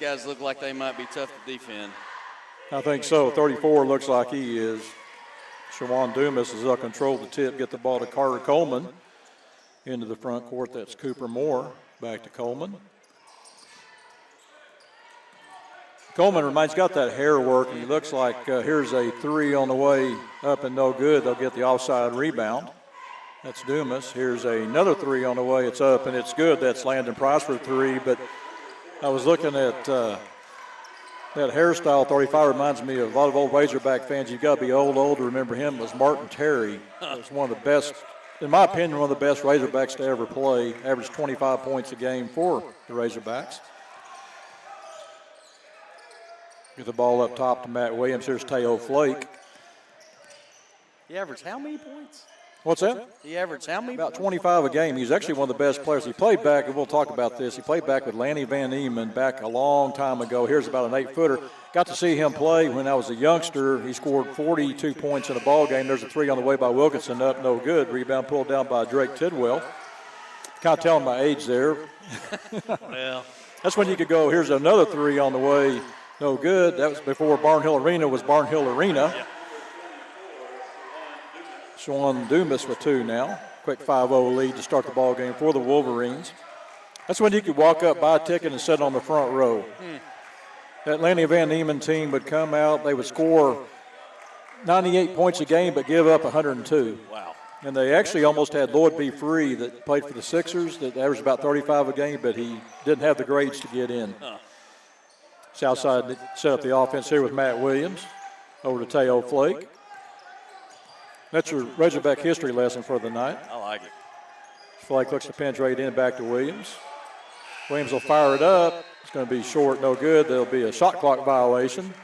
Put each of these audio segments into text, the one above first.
guys look like they might be tough to defend. I think so. 34 looks like he is. Shawan Dumas is up control the tip, get the ball to Carter Coleman. Into the front court, that's Cooper Moore. Back to Coleman. Coleman reminds, got that hair work, and he looks like here's a three on the way up and no good. They'll get the offside rebound. That's Dumas. Here's another three on the way. It's up and it's good. That's Landon Price for three. But I was looking at that hairstyle. 35 reminds me of a lot of old Razorback fans. You've got to be old to remember him. Was Martin Terry. Was one of the best, in my opinion, one of the best Razorbacks to ever play. Averaged 25 points a game for the Razorbacks. Get the ball up top to Matt Williams. Here's Teo Flake. He averaged how many points? What's that? He averaged how many? About 25 a game. He's actually one of the best players. He played back, and we'll talk about this. He played back with Lanny Van Eman back a long time ago. Here's about an 8-footer. Got to see him play when I was a youngster. He scored 42 points in a ball game. There's a three on the way by Wilkinson, up no good. Rebound pulled down by Drake Tidwell. Kind of telling my age there. Well, that's when you could go, here's another three on the way, no good. That was before Barnhill Arena was Barnhill Arena. Yeah. Shawan Dumas with two now. Quick 5-0 lead to start the ball game for the Wolverines. That's when you could walk up, buy a ticket, and sit on the front row. That Lanny Van Eman team would come out. They would score 98 points a game but give up 102. Wow. And they actually almost had Lloyd B. Free that played for the Sixers that averaged about 35 a game, but he didn't have the grades to get in. Southside set up the offense here with Matt Williams. Over to Teo Flake. That's your Razorback history lesson for the night. I like it. Flake looks to penetrate in back to Williams. Williams will fire it up. It's going to be short, no good. There'll be a shot clock violation.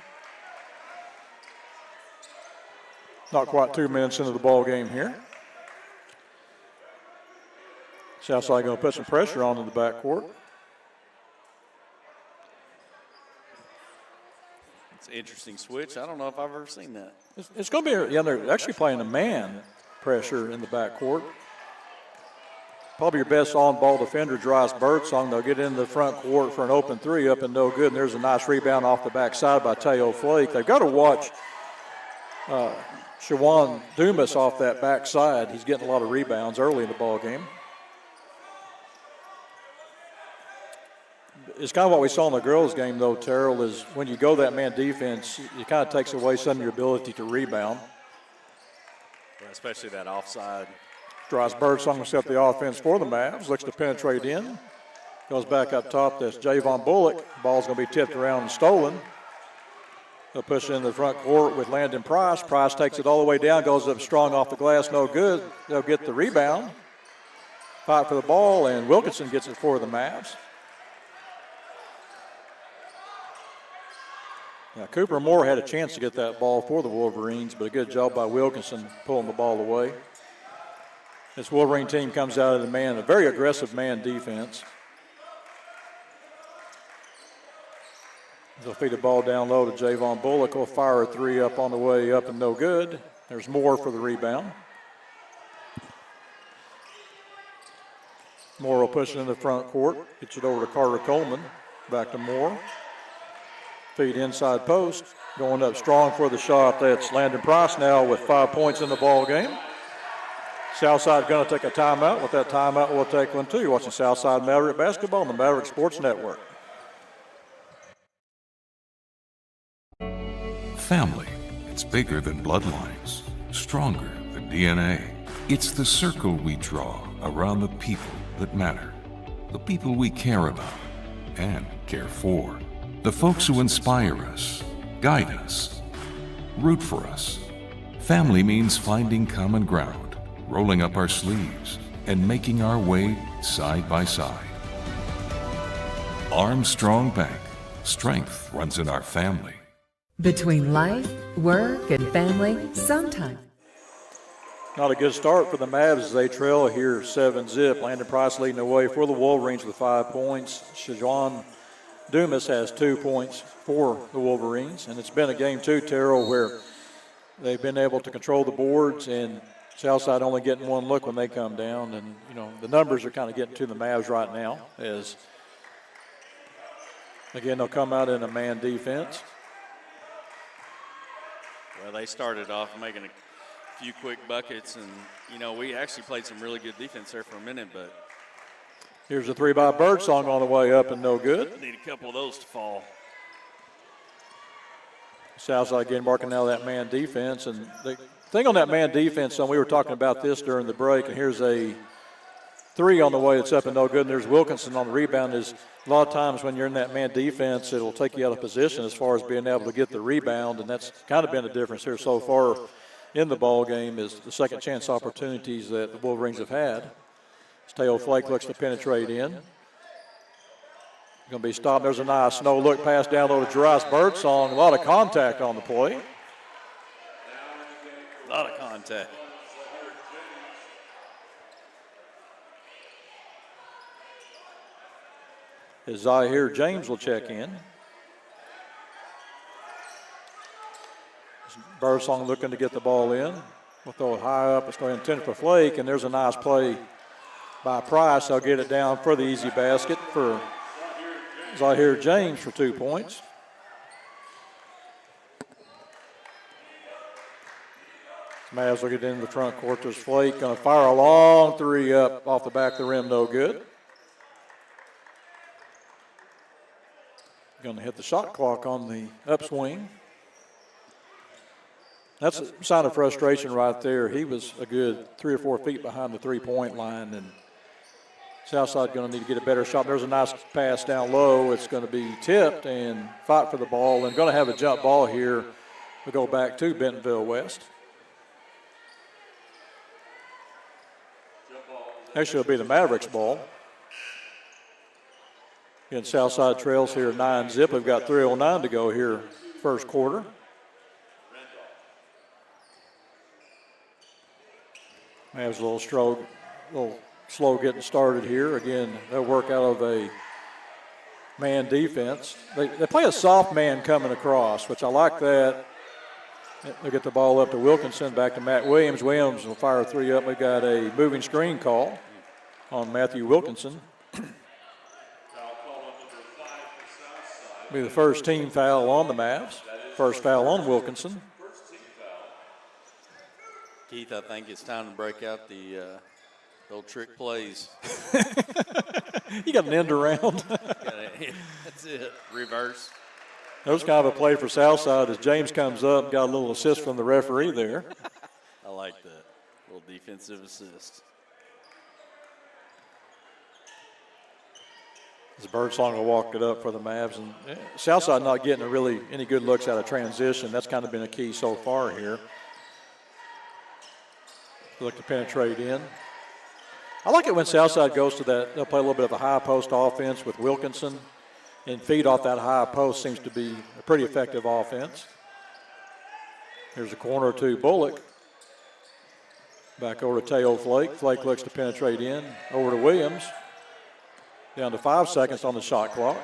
Not quite 2 minutes into the ball game here. Southside going to put some pressure on in the backcourt. It's an interesting switch. I don't know if I've ever seen that. It's going to be, yeah, they're actually playing a man pressure in the backcourt. Probably your best on-ball defender, Dries Birdsong. They'll get into the front court for an open three, up and no good. And there's a nice rebound off the backside by Teo Flake. They've got to watch Shawan Dumas off that backside. He's getting a lot of rebounds early in the ball game. It's kind of what we saw in the girls' game, though, Terrell, is when you go that man defense, it kind of takes away some of your ability to rebound. Yeah, especially that offside. Dries Birdsong will set the offense for the Mavs. Looks to penetrate in. Goes back up top. That's Javon Bullock. Ball's going to be tipped around and stolen. They'll push it in the front court with Landon Price. Price takes it all the way down, goes up strong off the glass, no good. They'll get the rebound. Fight for the ball, and Wilkinson gets it for the Mavs. Now, Cooper Moore had a chance to get that ball for the Wolverines, but a good job by Wilkinson pulling the ball away. This Wolverine team comes out of the man, a very aggressive man defense. They'll feed the ball down low to Javon Bullock. Will fire a three up on the way up and no good. There's Moore for the rebound. Moore will push it in the front court. Gets it over to Carter Coleman. Back to Moore. Feed inside post. Going up strong for the shot. That's Landon Price now with 5 points in the ball game. Southside going to take a timeout. With that timeout, we'll take one too. You're watching Southside Maverick Basketball on the Maverick Sports Network. Family. It's bigger than bloodlines. Stronger than DNA. It's the circle we draw around the people that matter. The people we care about and care for. The folks who inspire us, guide us, root for us. Family means finding common ground, rolling up our sleeves, and making our way side by side. Armstrong Bank. Strength runs in our family. Between life, work, and family, sometimes. Not a good start for the Mavs as they trail here 7-zip. Landon Price leading the way for the Wolverines with 5 points. Shawan Dumas has 2 points for the Wolverines. And it's been a game too, Terrell, where they've been able to control the boards and Southside only getting one look when they come down. And, you know, the numbers are kind of getting to the Mavs right now as Again, they'll come out in a man defense. Well, they started off making a few quick buckets, and, you know, we actually played some really good defense there for a minute, but Here's a three by Birdsong on the way up and no good. need a couple of those to fall. Southside again marking now that man defense. And the thing on that man defense, son, we were talking about this during the break, and here's a three on the way that's up and no good, and there's Wilkinson on the rebound. Is a lot of times when you're in that man defense, it'll take you out of position as far as being able to get the rebound, and that's kind of been the difference here so far in the ball game is the second chance opportunities that the Wolverines have had. Teo Flake looks to penetrate in. Going to be stopped. There's a nice no look pass down low to Jarice Birdsong. A lot of contact on the play. A lot of contact. As Zahir James will check in. Birdsong looking to get the ball in. We'll throw it high up. It's going to intend for Flake, and there's a nice play by Price. They'll get it down for the easy basket for Zahir James for 2 points. Mavs will get into the front court. There's Flake going to fire a long three up off the back of the rim, no good. Going to hit the shot clock on the upswing. That's a sign of frustration right there. He was a good 3 or 4 feet behind the three-point line, and Southside going to need to get a better shot. There's a nice pass down low. It's going to be tipped and fight for the ball, and going to have a jump ball here. We'll go back to Bentonville West. Actually, it'll be the Mavericks ball. Again, Southside trails here 9-zip. We've got 3:09 to go here first quarter. Mavs a little slow getting started here. Again, they'll work out of a man defense. They play a soft man coming across, which I like that. They'll get the ball up to Wilkinson, back to Matt Williams. Williams will fire a three up. We've got a moving screen call on Matthew Wilkinson. Be the first team foul on the Mavs. First foul on Wilkinson. Keith, I think it's time to break out the old trick plays. You got an end around. That's it. Reverse. That was kind of a play for Southside as James comes up, got a little assist from the referee there. I like that. A little defensive assist. As Birdsong will walk it up for the Mavs. And Southside not getting really any good looks out of transition. That's kind of been a key so far here. Look to penetrate in. I like it when Southside goes to that. They'll play a little bit of a high post offense with Wilkinson, and feed off that high post seems to be a pretty effective offense. Here's a corner to Bullock. Back over to Teo Flake. Flake looks to penetrate in. Over to Williams. Down to 5 seconds on the shot clock.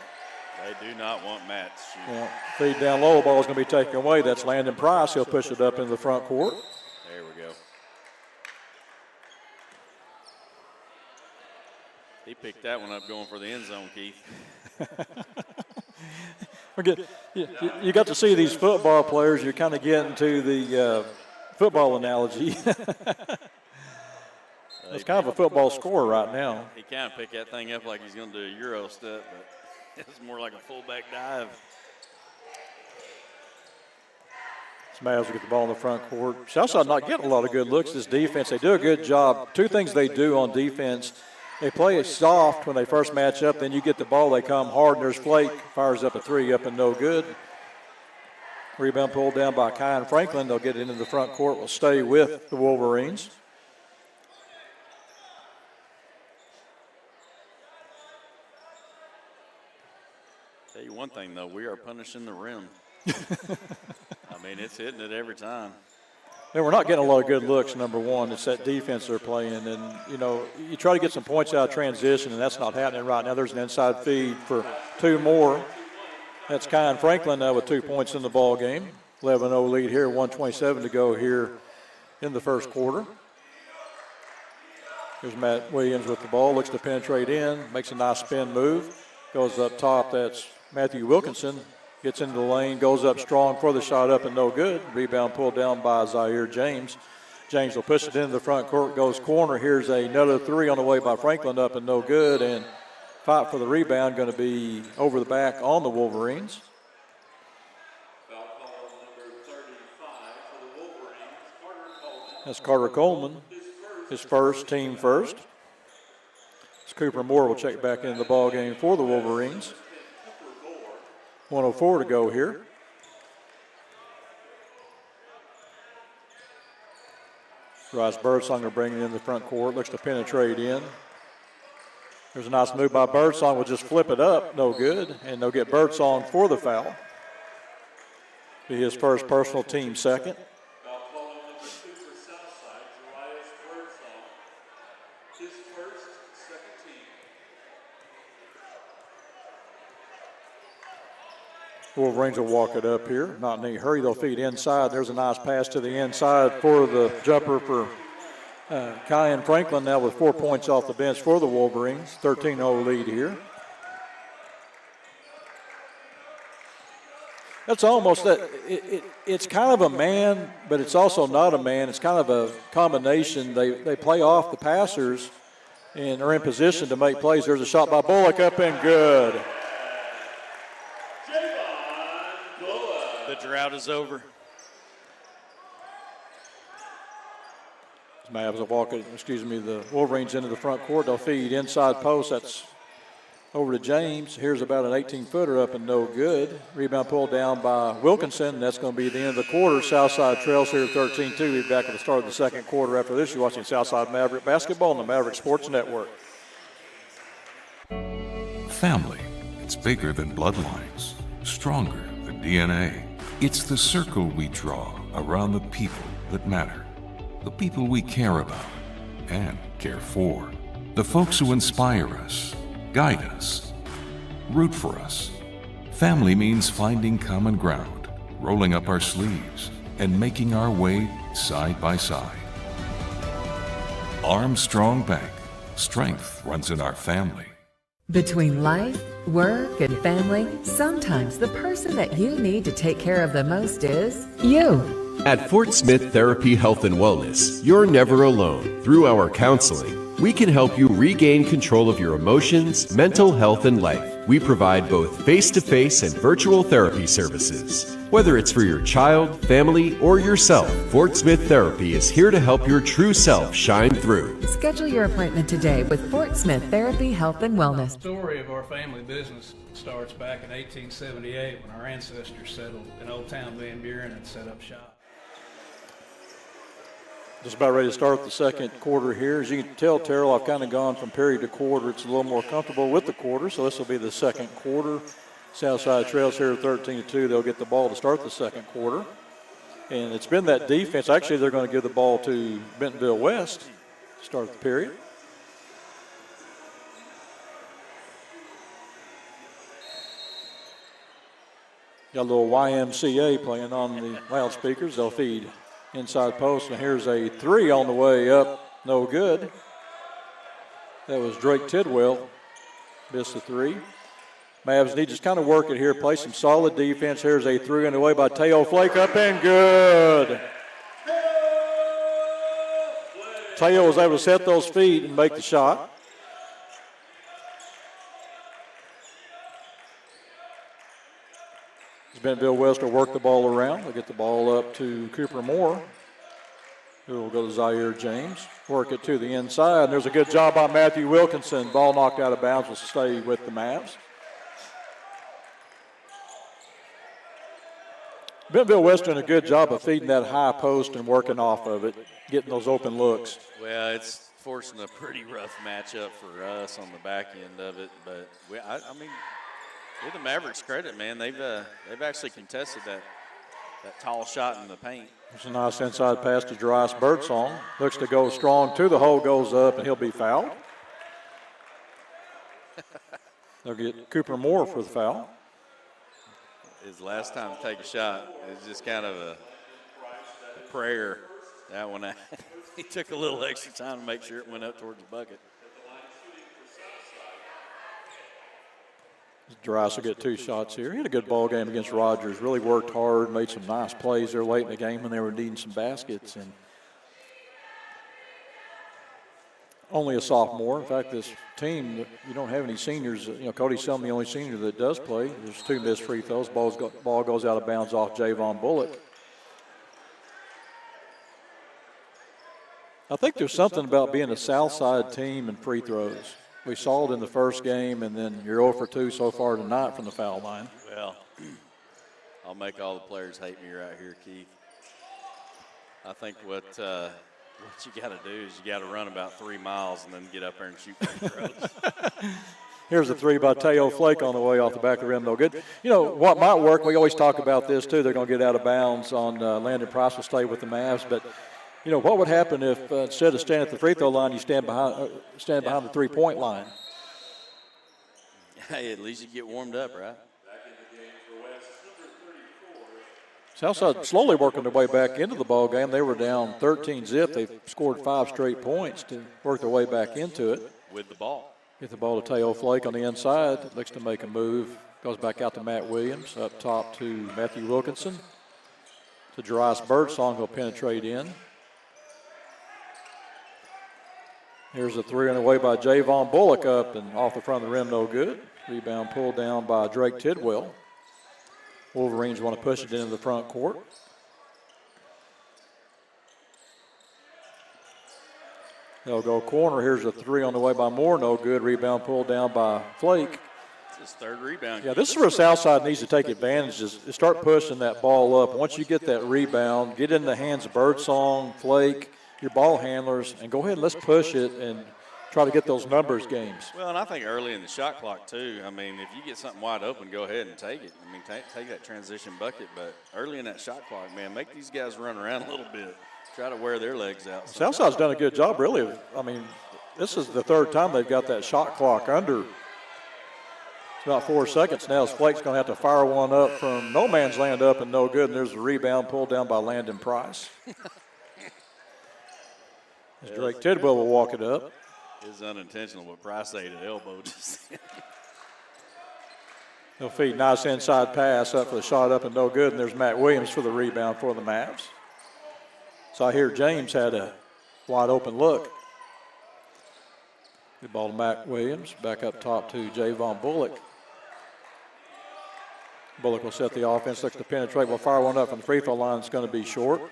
They do not want Matt to shoot. Yeah, feed down low. Ball is going to be taken away. That's Landon Price. He'll push it up into the front court. There we go. He picked that one up going for the end zone, Keith. You got to see these football players. You're kind of getting to the football analogy. It's kind of a football score right now. He kind of picked that thing up like he's going to do a Euro step, but it was more like a fullback dive. Mavs will get the ball in the front court. Southside not getting a lot of good looks. This defense, they do a good job. Two things they do on defense. They play it soft when they first match up. Then you get the ball, they come hard, and there's Flake. Fires up a three up and no good. Rebound pulled down by Kyan Franklin. They'll get it into the front court. Will stay with the Wolverines. Tell you one thing, though, we are punishing the rim. I mean, it's hitting it every time. And we're not getting a lot of good looks, number one. It's that defense they're playing. And, you know, you try to get some points out of transition, and that's not happening right now. There's an inside feed for two more. That's Kyan Franklin with 2 points in the ball game. 11-0 lead here, 1:27 to go here in the first quarter. Here's Matt Williams with the ball. Looks to penetrate in. Makes a nice spin move. Goes up top. That's Matthew Wilkinson gets into the lane, goes up strong for the shot, up and no good. Rebound pulled down by Zaire James. James will push it into the front court, goes corner. Here's another three on the way by Franklin, up and no good. And fight for the rebound going to be over the back on the Wolverines. That's Carter Coleman, his first, team first. Cooper Moore will check back into the ball game for the Wolverines. 1:04 to go here. Rice Birdsong bringing it in the front court. Looks to penetrate in. There's a nice move by Birdsong. Will just flip it up. No good. And they'll get Birdsong for the foul. Be his first personal, team second. Wolverines will walk it up here. Not in any hurry. They'll feed inside. There's a nice pass to the inside for the jumper for Kyan Franklin now with 4 points off the bench for the Wolverines. 13-0 lead here. That's almost that. It's kind of a man, but it's also not a man. It's kind of a combination. They play off the passers and are in position to make plays. There's a shot by Bullock, up and good. The drought is over. Mavs will walk it, the Wolverines into the front court. They'll feed inside post. That's over to James. Here's about an 18-footer up and no good. Rebound pulled down by Wilkinson. That's going to be the end of the quarter. Southside trails here 13-2. We'll be back at the start of the second quarter. After this, you're watching Southside Maverick basketball on the Maverick Sports Network. Family, it's bigger than bloodlines, stronger than DNA. It's the circle we draw around the people that matter, the people we care about and care for, the folks who inspire us, guide us, root for us. Family means finding common ground, rolling up our sleeves, and making our way side by side. Armstrong Bank. Strength runs in our family. Between life, work, and family, sometimes the person that you need to take care of the most is you. At Fort Smith Therapy Health and Wellness, you're never alone. Through our counseling, we can help you regain control of your emotions, mental health, and life. We provide both face-to-face and virtual therapy services. Whether it's for your child, family, or yourself, Fort Smith Therapy is here to help your true self shine through. Schedule your appointment today with Fort Smith Therapy Health and Wellness. The story of our family business starts back in 1878 when our ancestors settled in Old Town Van Buren and set up shop. Just about ready to start the second quarter here. As you can tell, Terrell, I've kind of gone from period to quarter. It's a little more comfortable with the quarter, so this will be the second quarter. Southside Trails here 13-2. They'll get the ball to start the second quarter. And it's been that defense. Actually, they're going to give the ball to Bentonville West to start the period. Got a little YMCA playing on the loudspeakers. They'll feed inside post, and here's a three on the way up. No good. That was Drake Tidwell. Missed the three. Mavs need to just kind of work it here, play some solid defense. Here's a three on the way by Teo Flake, up and good. Teo was able to set those feet and make the shot. Bentonville West will work the ball around. They'll get the ball up to Cooper Moore, who will go to Zaire James. Work it to the inside. There's a good job by Matthew Wilkinson. Ball knocked out of bounds, will stay with the Mavs. Bentonville West doing a good job of feeding that high post and working off of it, getting those open looks. Well, it's forcing a pretty rough matchup for us on the back end of it, but I mean, give the Mavericks credit, man. They've actually contested that tall shot in the paint. It's a nice inside pass to Darius Birdsong. Looks to go strong to the hole, goes up, and he'll be fouled. They'll get Cooper Moore for the foul. His last time to take a shot. It's just kind of a prayer. That one, he took a little extra time to make sure it went up towards the bucket. Darius will get 2 shots here. He had a good ball game against Rogers. Really worked hard, made some nice plays there late in the game when they were needing some baskets. And only a sophomore. In fact, this team, you don't have any seniors. You know, Cody Selma, the only senior that does play. There's 2 missed free throws. Ball goes out of bounds off Javon Bullock. I think there's something about being a Southside team and free throws. We saw it in the first game, and then you're 0 for 2 so far tonight from the foul line. Well, I'll make all the players hate me right here, Keith. I think what you got to do is you got to run about 3 miles and then get up there and shoot free throws. Here's a 3 by Teo Flake on the way off the back of the rim, no good. You know, what might work, we always talk about this too, they're going to get out of bounds on Landon Price will stay with the Mavs, but you know, what would happen if instead of standing at the free throw line, you stand behind the 3-point line? Hey, at least you get warmed up, right? Southside slowly working their way back into the ball game. They were down 13-zip. They've scored 5 straight points to work their way back into it. With the ball. Get the ball to Teo Flake on the inside. Looks to make a move. Goes back out to Matt Williams. Up top to Matthew Wilkinson. To Darius Birdsong, who'll penetrate in. Here's a 3 on the way by Javon Bullock up and off the front of the rim, no good. Rebound pulled down by Drake Tidwell. Wolverines want to push it into the front court. They'll go corner. Here's a 3 on the way by Moore, no good. Rebound pulled down by Flake. It's his 3rd rebound. Yeah, this is where Southside needs to take advantage, is start pushing that ball up. Once you get that rebound, get in the hands of Birdsong, Flake, your ball handlers, and go ahead and let's push it and try to get those numbers games. Well, and I think early in the shot clock too, I mean, if you get something wide open, go ahead and take it. I mean, take that transition bucket, but early in that shot clock, man, make these guys run around a little bit. Try to wear their legs out. Southside's done a good job, really. I mean, this is the 3rd time they've got that shot clock under. It's about 4 seconds now. Flake's going to have to fire one up from no man's land up and no good, and there's a rebound pulled down by Landon Price. As Drake Tidwell will walk it up. It's unintentional, but Price ate an elbow just They'll feed nice inside pass up for the shot up and no good, and there's Matt Williams for the rebound for the Mavs. So I hear James had a wide open look. Good ball to Matt Williams, back up top to Javon Bullock. Bullock will set the offense, looks to penetrate, will fire one up from the free throw line. It's going to be short.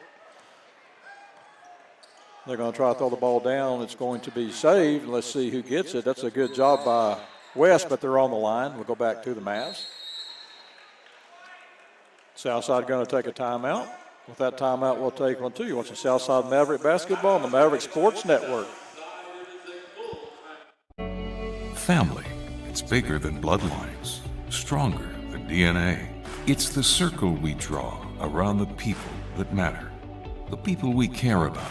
They're going to try to throw the ball down. It's going to be saved. Let's see who gets it. That's a good job by West, but they're on the line. We'll go back to the Mavs. Southside going to take a timeout. With that timeout, we'll take one too. You watch the Southside Maverick basketball on the Maverick Sports Network. Family, it's bigger than bloodlines, stronger than DNA. It's the circle we draw around the people that matter, the people we care about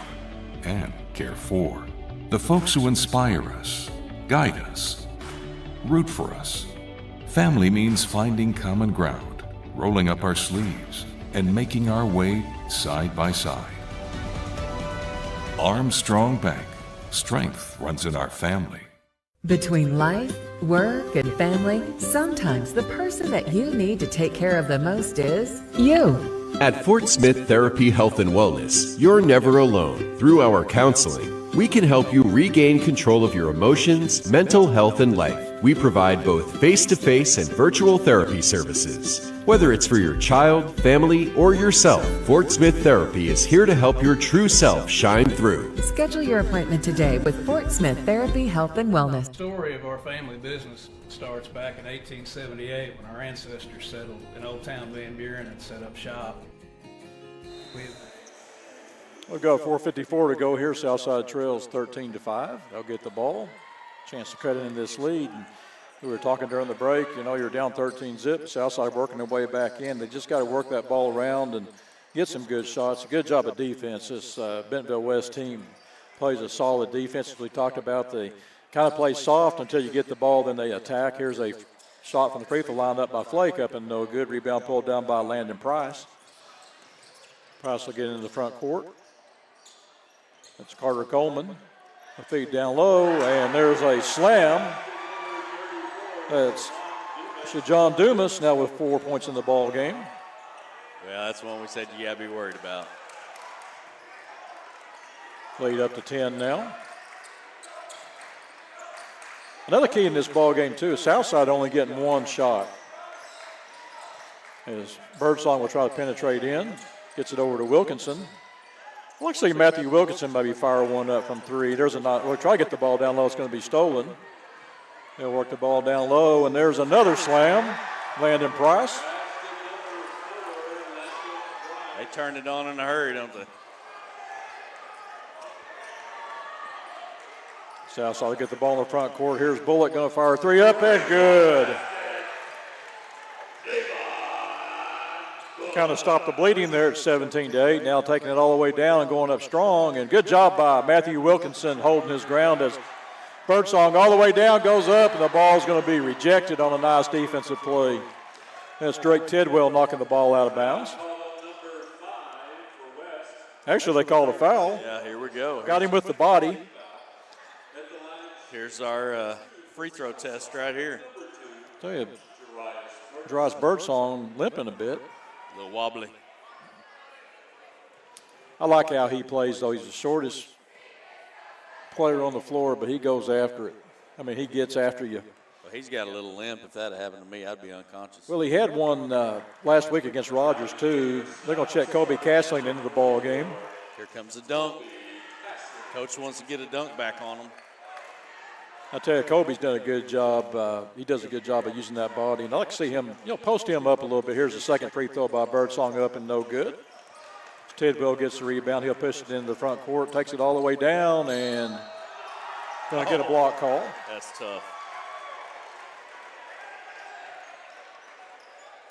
and care for, the folks who inspire us, guide us, root for us. Family means finding common ground, rolling up our sleeves, and making our way side by side. Armstrong Bank. Strength runs in our family. Between life, work, and family, sometimes the person that you need to take care of the most is you. At Fort Smith Therapy Health and Wellness, you're never alone. Through our counseling, we can help you regain control of your emotions, mental health, and life. We provide both face-to-face and virtual therapy services. Whether it's for your child, family, or yourself, Fort Smith Therapy is here to help your true self shine through. Schedule your appointment today with Fort Smith Therapy Health and Wellness. The story of our family business starts back in 1878 when our ancestors settled in Old Town Van Buren and set up shop. We'll go 4:54 to go here. Southside trails 13-5. They'll get the ball. Chance to cut in this lead. And we were talking during the break, you know, you're down 13-zip. Southside working their way back in. They just got to work that ball around and get some good shots. A good job of defense. This Bentonville West team plays a solid defense. As we talked about, they kind of play soft until you get the ball, then they attack. Here's a shot from the free throw line up by Flake, up and no good. Rebound pulled down by Landon Price. Price will get into the front court. That's Carter Coleman. A feed down low, and there's a slam. That's So John Dumas now with 4 points in the ball game. Well, that's one we said you got to be worried about. Lead up to 10 now. Another key in this ball game too is Southside only getting one shot. As Birdsong will try to penetrate in, gets it over to Wilkinson. Looks like Matthew Wilkinson maybe fire one up from three. There's a not. We'll try to get the ball down low. It's going to be stolen. They'll work the ball down low, and there's another slam. Landon Price. They turned it on in a hurry, don't they? Southside will get the ball in the front court. Here's Bullock going to fire three up and good. Kind of stopped the bleeding there at 17-8. Now taking it all the way down and going up strong. And good job by Matthew Wilkinson holding his ground as Birdsong all the way down goes up, and the ball is going to be rejected on a nice defensive play. That's Drake Tidwell knocking the ball out of bounds. Actually, they called a foul. Yeah, here we go. Got him with the body. Here's our free throw test right here. Tell you, drives Birdsong limping a bit. A little wobbly. I like how he plays, though. He's the shortest player on the floor, but he goes after it. I mean, he gets after you. Well, he's got a little limp. If that had happened to me, I'd be unconscious. Well, he had one last week against Rogers, too. They're going to check Kobe Castling into the ball game. Here comes the dunk. Coach wants to get a dunk back on him. I tell you, Kobe's done a good job. He does a good job of using that body. And I like to see him, post him up a little bit. Here's the second free throw by Birdsong up and no good. Tidwell gets the rebound. He'll push it into the front court, takes it all the way down, and going to get a block call. That's tough.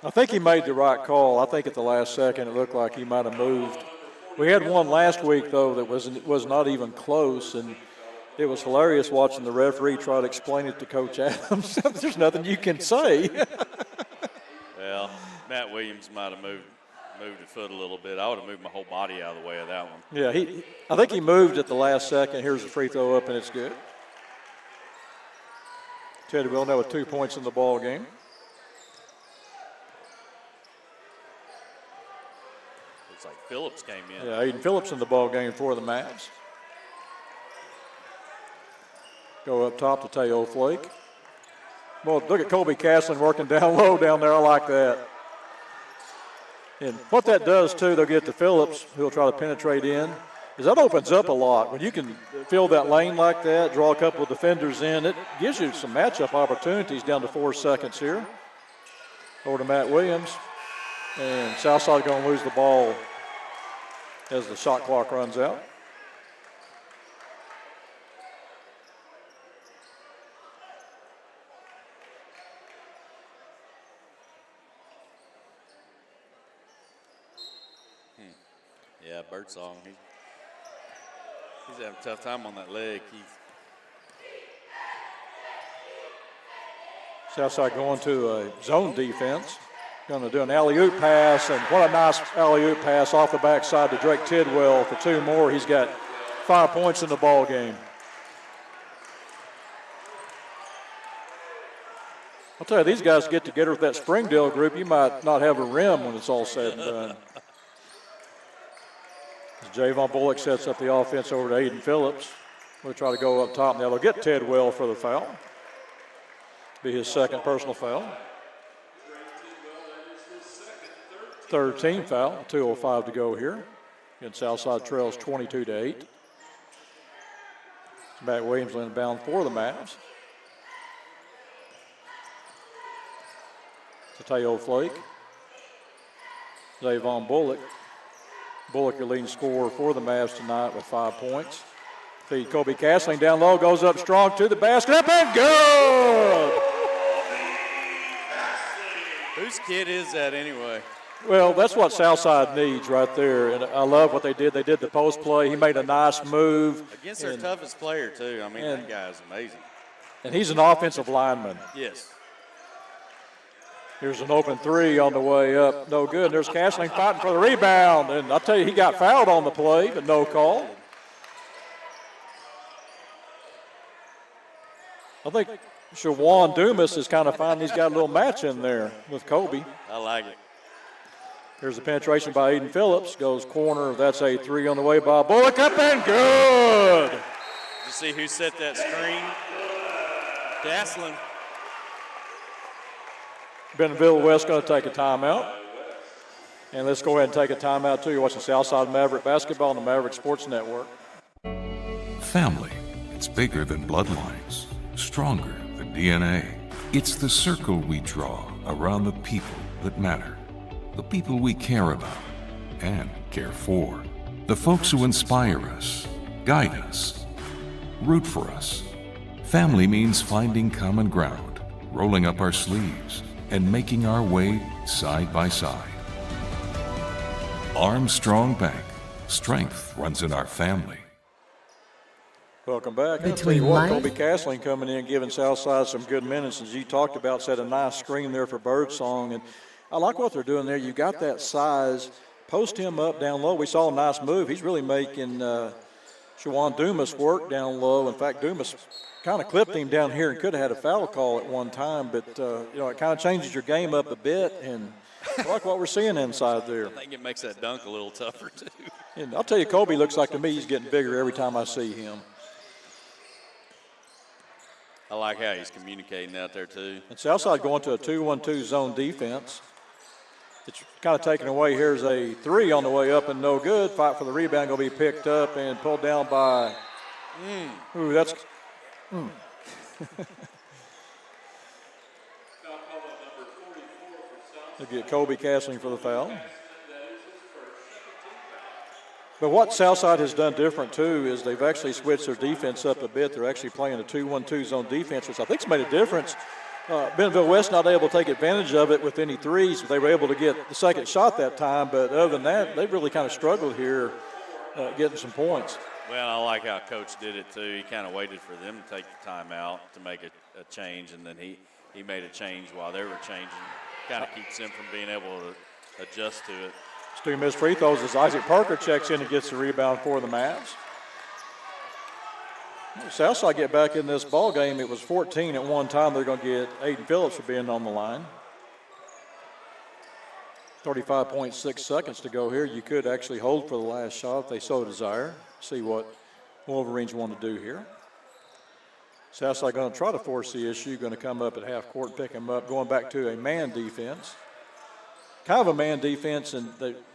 I think he made the right call. I think at the last second it looked like he might have moved. We had one last week, though, that was not even close, and it was hilarious watching the referee try to explain it to Coach Adams. There's nothing you can say. Well, Matt Williams might have moved his foot a little bit. I would have moved my whole body out of the way of that one. Yeah, I think he moved at the last second. Here's the free throw up, and it's good. Tidwell now with 2 points in the ball game. Looks like Phillips came in. Yeah, Aiden Phillips in the ball game for the Mavs. Go up top to Teo Flake. Well, look at Kobe Castling working down low down there. I like that. And what that does, too, they'll get to Phillips, who will try to penetrate in, is that opens up a lot. When you can fill that lane like that, draw a couple of defenders in, it gives you some matchup opportunities down to 4 seconds here. Over to Matt Williams. And Southside going to lose the ball as the shot clock runs out. Yeah, Birdsong, he's having a tough time on that leg. Southside going to a zone defense. Going to do an alley-oop pass, and what a nice alley-oop pass off the backside to Drake Tidwell for 2 more. He's got 5 points in the ball game. I'll tell you, these guys get together with that Springdale group. You might not have a rim when it's all said and done. Javon Bullock sets up the offense over to Aiden Phillips. We'll try to go up top now. They'll get Tidwell for the foul. Be his second personal foul. Third team foul, 2:05 to go here. Again, Southside trails 22-8. Matt Williams inbound for the Mavs. To Teo Flake. Javon Bullock. Bullock, your leading scorer for the Mavs tonight with 5 points. Feed Kobe Castling down low, goes up strong to the basket, up and good! Whose kid is that anyway? Well, that's what Southside needs right there, and I love what they did. They did the post play. He made a nice move. Against their toughest player, too. I mean, that guy is amazing. And he's an offensive lineman. Yes. Here's an open three on the way up. No good. There's Castling fighting for the rebound. And I'll tell you, he got fouled on the play, but no call. I think Shawan Dumas is kind of finding he's got a little match in there with Kobe. I like it. Here's the penetration by Aiden Phillips. Goes corner. That's a three on the way by Bullock. Up and good. Did you see who set that screen? Daslin. Bentonville West going to take a timeout. And let's go ahead and take a timeout, too. You're watching Southside Maverick Basketball on the Maverick Sports Network. Family, it's bigger than bloodlines, stronger than DNA. It's the circle we draw around the people that matter, the people we care about and care for, the folks who inspire us, guide us, root for us. Family means finding common ground, rolling up our sleeves, and making our way side by side. Armstrong Bank. Strength runs in our family. Welcome back. I'll tell Between you what, life- Kobe Castling coming in, giving Southside some good minutes, as you talked about, set a nice screen there for Birdsong. And I like what they're doing there. You got that size. Post him up down low. We saw a nice move. He's really making Shawan Dumas work down low. In fact, Dumas kind of clipped him down here and could have had a foul call at one time, but it kind of changes your game up a bit, and I like what we're seeing inside there. I think it makes that dunk a little tougher, too. And I'll tell you, Kobe looks like to me he's getting bigger every time I see him. I like how he's communicating out there, too. And Southside going to a 2-1-2 zone defense. It's kind of taken away. Here's a three on the way up and no good. Fight for the rebound, going to be picked up and pulled down by, ooh, that's, They'll get Kobe Castling for the foul. But what Southside has done different, too, is they've actually switched their defense up a bit. They're actually playing a 2-1-2 zone defense, which I think's made a difference. Bentonville West not able to take advantage of it with any threes. They were able to get the second shot that time, but other than that, they've really kind of struggled here getting some points. Well, I like how Coach did it, too. He kind of waited for them to take the timeout to make a change, and then he made a change while they were changing. Kind of keeps them from being able to adjust to it. Stu missed free throws as Isaac Parker checks in and gets the rebound for the Mavs. Southside get back in this ball game. It was 14 at one time. They're going to get Aiden Phillips for being on the line. 35.6 seconds to go here. You could actually hold for the last shot if they so desire. See what Wolverines want to do here. Southside going to try to force the issue. Going to come up at half court and pick him up. Going back to a man defense. Kind of a man defense, and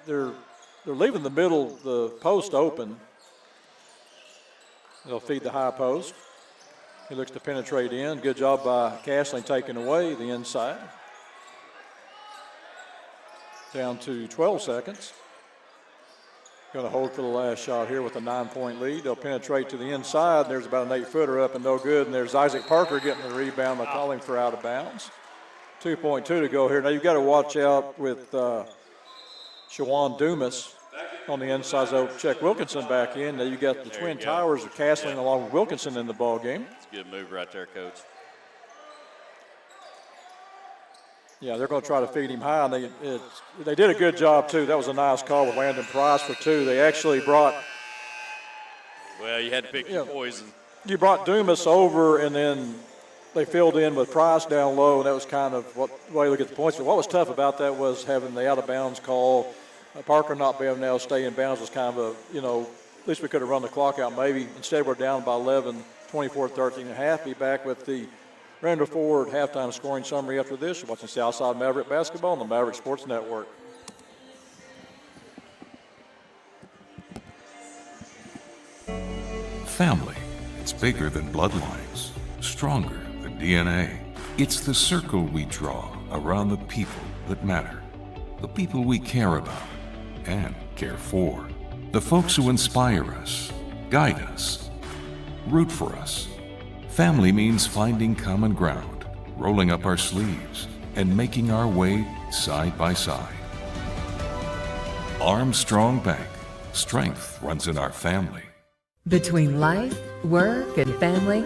they're leaving the middle, the post open. They'll feed the high post. He looks to penetrate in. Good job by Castling taking away the inside. Down to 12 seconds. Going to hold for the last shot here with a 9-point lead. They'll penetrate to the inside. There's about an 8-footer up and no good. And there's Isaac Parker getting the rebound. They're calling for out of bounds. 2.2 to go here. Now you've got to watch out with Shawan Dumas on the inside. So check Wilkinson back in. Now you got the Twin Towers of Castling along with Wilkinson in the ball game. It's a good move right there, Coach. Yeah, they're going to try to feed him high. And they did a good job, too. That was a nice call with Landon Price for two. They actually brought. Well, you had to pick your poison. You brought Dumas over, and then they filled in with Price down low, and that was kind of the way you look at the points. But what was tough about that was having the out-of-bounds call. Parker not being able to stay in bounds was kind of at least we could have run the clock out maybe. Instead, we're down by 11, 24-13 and a half. Be back with the Randall Ford halftime scoring summary after this. You're watching Southside Maverick Basketball on the Maverick Sports Network. Family, it's bigger than bloodlines, stronger than DNA. It's the circle we draw around the people that matter, the people we care about and care for, the folks who inspire us, guide us, root for us. Family means finding common ground, rolling up our sleeves, and making our way side by side. Armstrong Bank. Strength runs in our family. Between life, work, and family,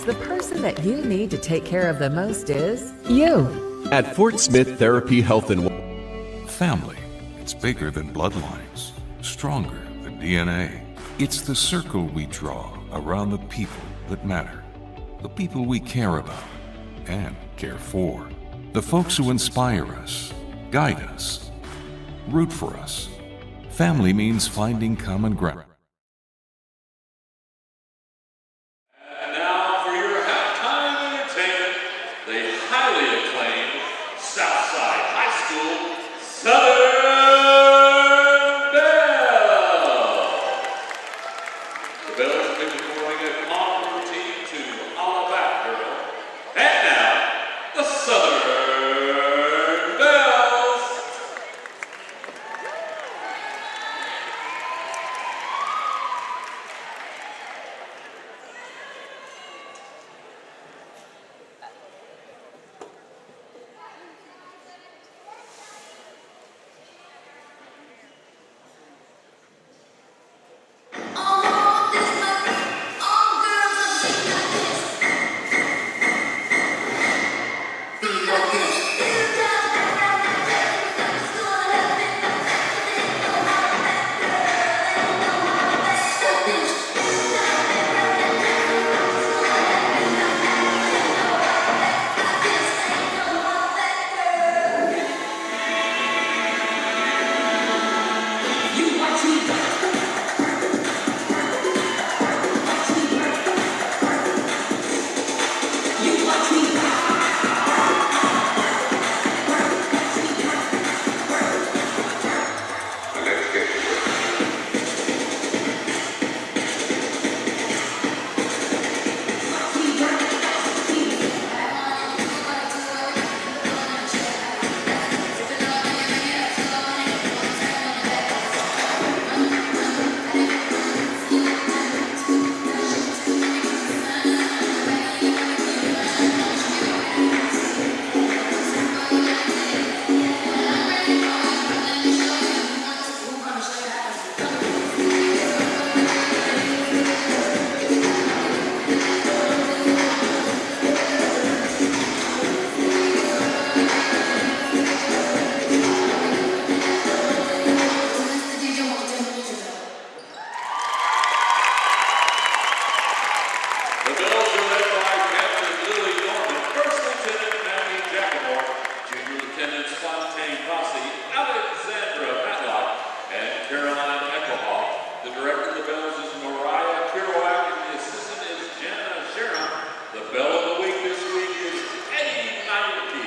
sometimes the person that you need to take care of the most is you. At Fort Smith Therapy Health and Wellness. Family, it's bigger than bloodlines, stronger than DNA. It's the circle we draw around the people that matter, the people we care about and care for, the folks who inspire us, guide us, root for us. Family means finding common ground. And now for your halftime entertainment, the highly acclaimed Southside High School Southern Belle. The Bells have been performing a common routine to All Back Girl. And now, the Southern Bells. The Bells are led by Captain Lily Norman, First Lieutenant Matthew Jackmore, Junior Lieutenant Fontaine Fossey, Alexandra Matlock, and Caroline Eckelhoff. The director of the Bells is Mariah Kerouac, and the assistant is Jenna Sharon. The Bell of the Week this week is Eddie Nelke.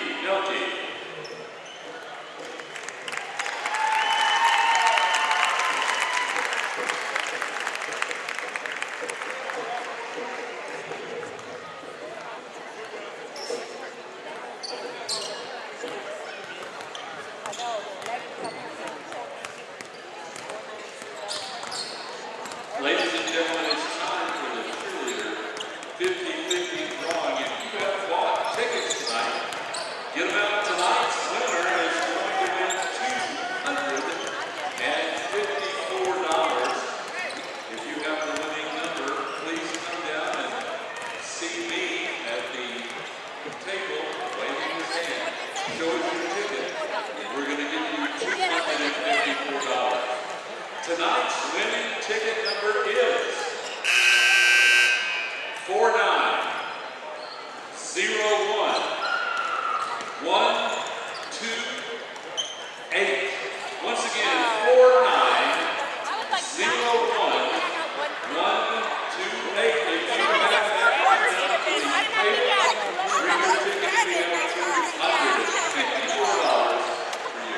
Ladies and gentlemen, it's time for the cheerleader 50-50 drawing. If you have bought tickets tonight, get them out. Tonight's winner is going to win $254. If you have the winning number, please come down and see me at the table, waving your hand, show us your ticket, and we're going to give you $254. Tonight's winning ticket number is 4901-128. Once again, 4901-128. If you have that number, please pay bring your ticket to be able to $254 for you.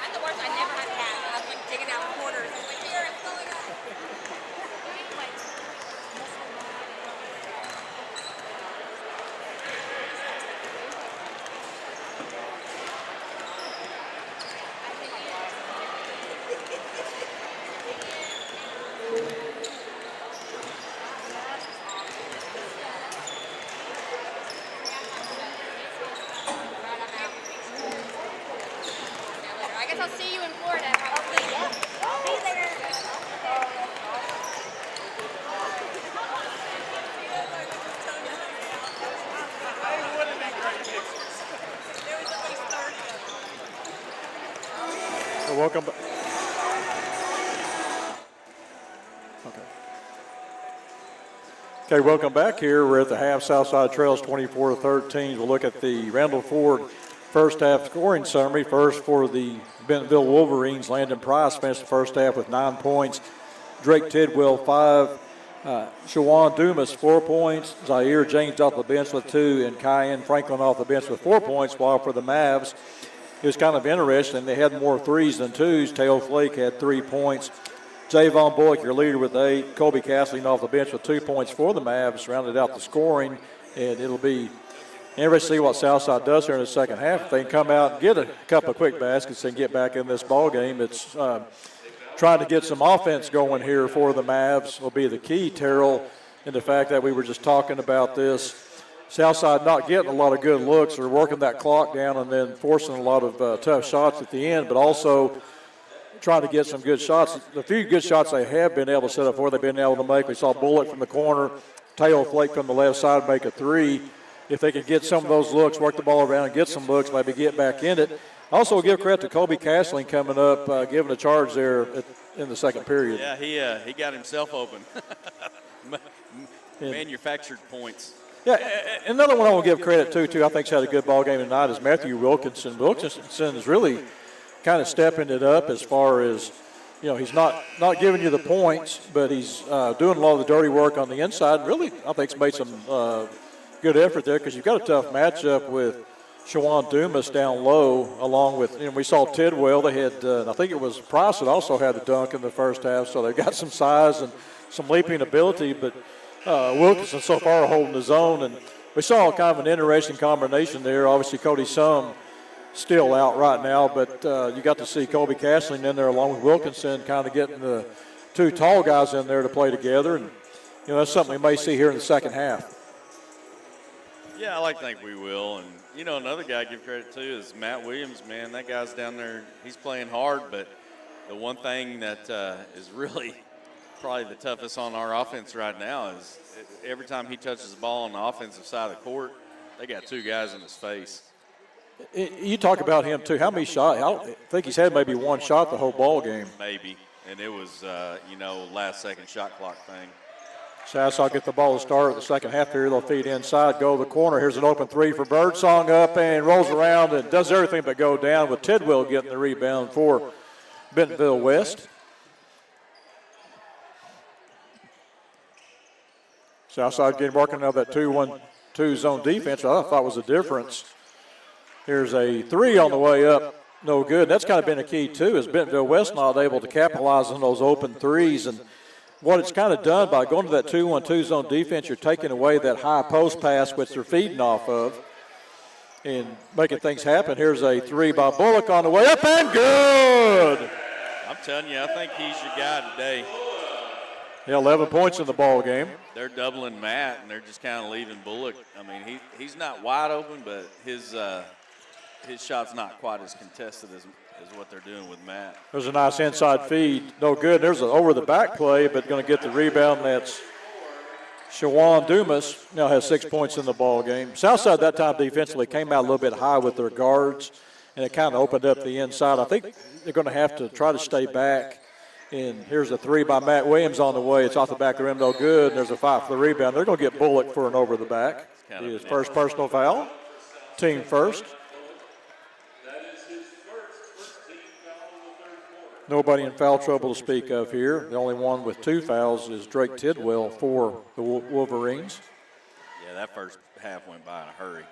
I'm the worst. I never had that. I was like digging out quarters. I was like, here, it's going up. welcome back. Okay, welcome back here. We're at the half. Southside Trails 24-13. We'll look at the Randall Ford first half scoring summary. First for the Bentonville Wolverines, Landon Price finished the first half with 9 points. Drake Tidwell 5. Shawan Dumas 4 points. Zaire James off the bench with 2, and Kyan Franklin off the bench with 4 points. While for the Mavs, it was kind of interesting. They had more threes than twos. Teo Flake had 3 points. Javon Bullock, your leader, with 8. Colby Castling off the bench with 2 points for the Mavs, rounded out the scoring. And it'll be interesting to see what Southside does here in the second half. If they can come out and get a couple of quick baskets and get back in this ball game, it's trying to get some offense going here for the Mavs will be the key, Terrell, and the fact that we were just talking about this. Southside not getting a lot of good looks or working that clock down and then forcing a lot of tough shots at the end, but also trying to get some good shots. The few good shots they have been able to set up for, they've been able to make. We saw Bullock from the corner, Teo Flake from the left side make a 3. If they could get some of those looks, work the ball around and get some looks, maybe get back in it. Also give credit to Colby Castling coming up, giving a charge there in the second period. Yeah, he got himself open. Manufactured points. Yeah, another one I want to give credit to, too, I think's had a good ball game tonight, is Matthew Wilkinson. Wilkinson is really kind of stepping it up as far as, he's not giving you the points, but he's doing a lot of the dirty work on the inside. Really, I think he's made some good effort there because you've got a tough matchup with Shawan Dumas down low, along with, we saw Tidwell. They had, I think it was Price that also had the dunk in the first half, so they've got some size and some leaping ability, but Wilkinson so far holding his own, and we saw kind of an interesting combination there. Obviously, Cody Sum still out right now, but you got to see Colby Castling in there along with Wilkinson kind of getting the 2 tall guys in there to play together, and that's something we may see here in the second half. Yeah, I like to think we will. And, another guy I give credit to is Matt Williams, man. That guy's down there. He's playing hard, but the one thing that is really probably the toughest on our offense right now is every time he touches the ball on the offensive side of the court, they got 2 guys in his face. You talk about him, too. How many shots? I think he's had maybe 1 shot the whole ball game. Maybe. And it was, last-second shot clock thing. Southside get the ball to start the second half here. They'll feed inside, go to the corner. Here's an open 3 for Birdsong up and rolls around and does everything but go down, with Tidwell getting the rebound for Bentonville West. Southside getting working on that 2-1-2 zone defense. I thought was a difference. Here's a 3 on the way up. No good. That's kind of been a key, too, is Bentonville West not able to capitalize on those open threes. And what it's kind of done by going to that 2-1-2 zone defense, you're taking away that high post pass, which they're feeding off of, and making things happen. Here's a 3 by Bullock on the way up and good. I'm telling you, I think he's your guy today. Yeah, 11 points in the ball game. They're doubling Matt, and they're just kind of leaving Bullock. I mean, he's not wide open, but his shot's not quite as contested as what they're doing with Matt. There's a nice inside feed. No good. There's an over-the-back play, but going to get the rebound. That's Shawan Dumas. Now has 6 points in the ball game. Southside that time defensively came out a little bit high with their guards, and it kind of opened up the inside. I think they're going to have to try to stay back. And here's a 3 by Matt Williams on the way. It's off the back of the rim, no good. And there's a 5 for the rebound. They're going to get Bullock for an over-the-back. His first personal foul. Team first. Nobody in foul trouble to speak of here. The only one with 2 fouls is Drake Tidwell for the Wolverines. Yeah, that first half went by in a hurry.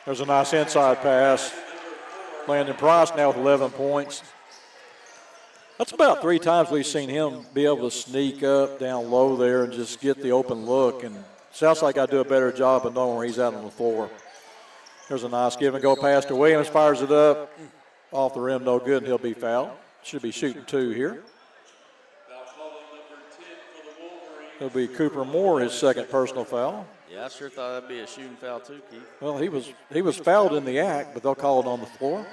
There's a nice inside pass. Landon Price now with 11 points. That's about 3 times we've seen him be able to sneak up down low there and just get the open look. And Southside got to do a better job of knowing where he's out on the floor. There's a nice give and go pass to Williams. Fires it up. Off the rim, no good, and he'll be fouled. Should be shooting 2 here. It'll be Cooper Moore, his second personal foul. Yeah, I sure thought that'd be a shooting foul too, Keith. Well, he was fouled in the act, but they'll call it on the floor.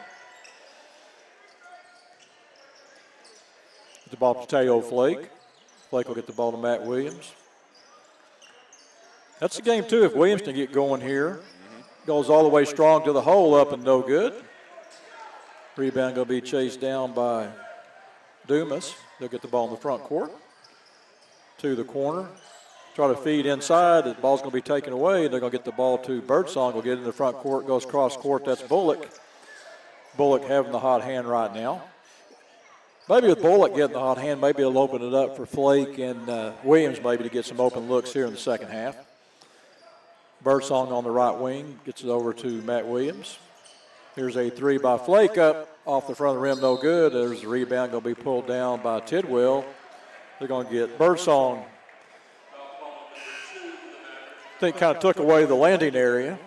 Get the ball to Teo Flake. Flake will get the ball to Matt Williams. That's the game, too, if Williams can get going here. Goes all the way strong to the hole, up and no good. Rebound going to be chased down by Dumas. They'll get the ball in the front court. To the corner. Try to feed inside. The ball's going to be taken away. They're going to get the ball to Birdsong. Will get in the front court. Goes cross court. That's Bullock. Bullock having the hot hand right now. Maybe with Bullock getting the hot hand, maybe it'll open it up for Flake and Williams maybe to get some open looks here in the second half. Birdsong on the right wing. Gets it over to Matt Williams. Here's a three by Flake up off the front of the rim. No good. There's the rebound going to be pulled down by Tidwell. They're going to get Birdsong. I think kind of took away the landing area.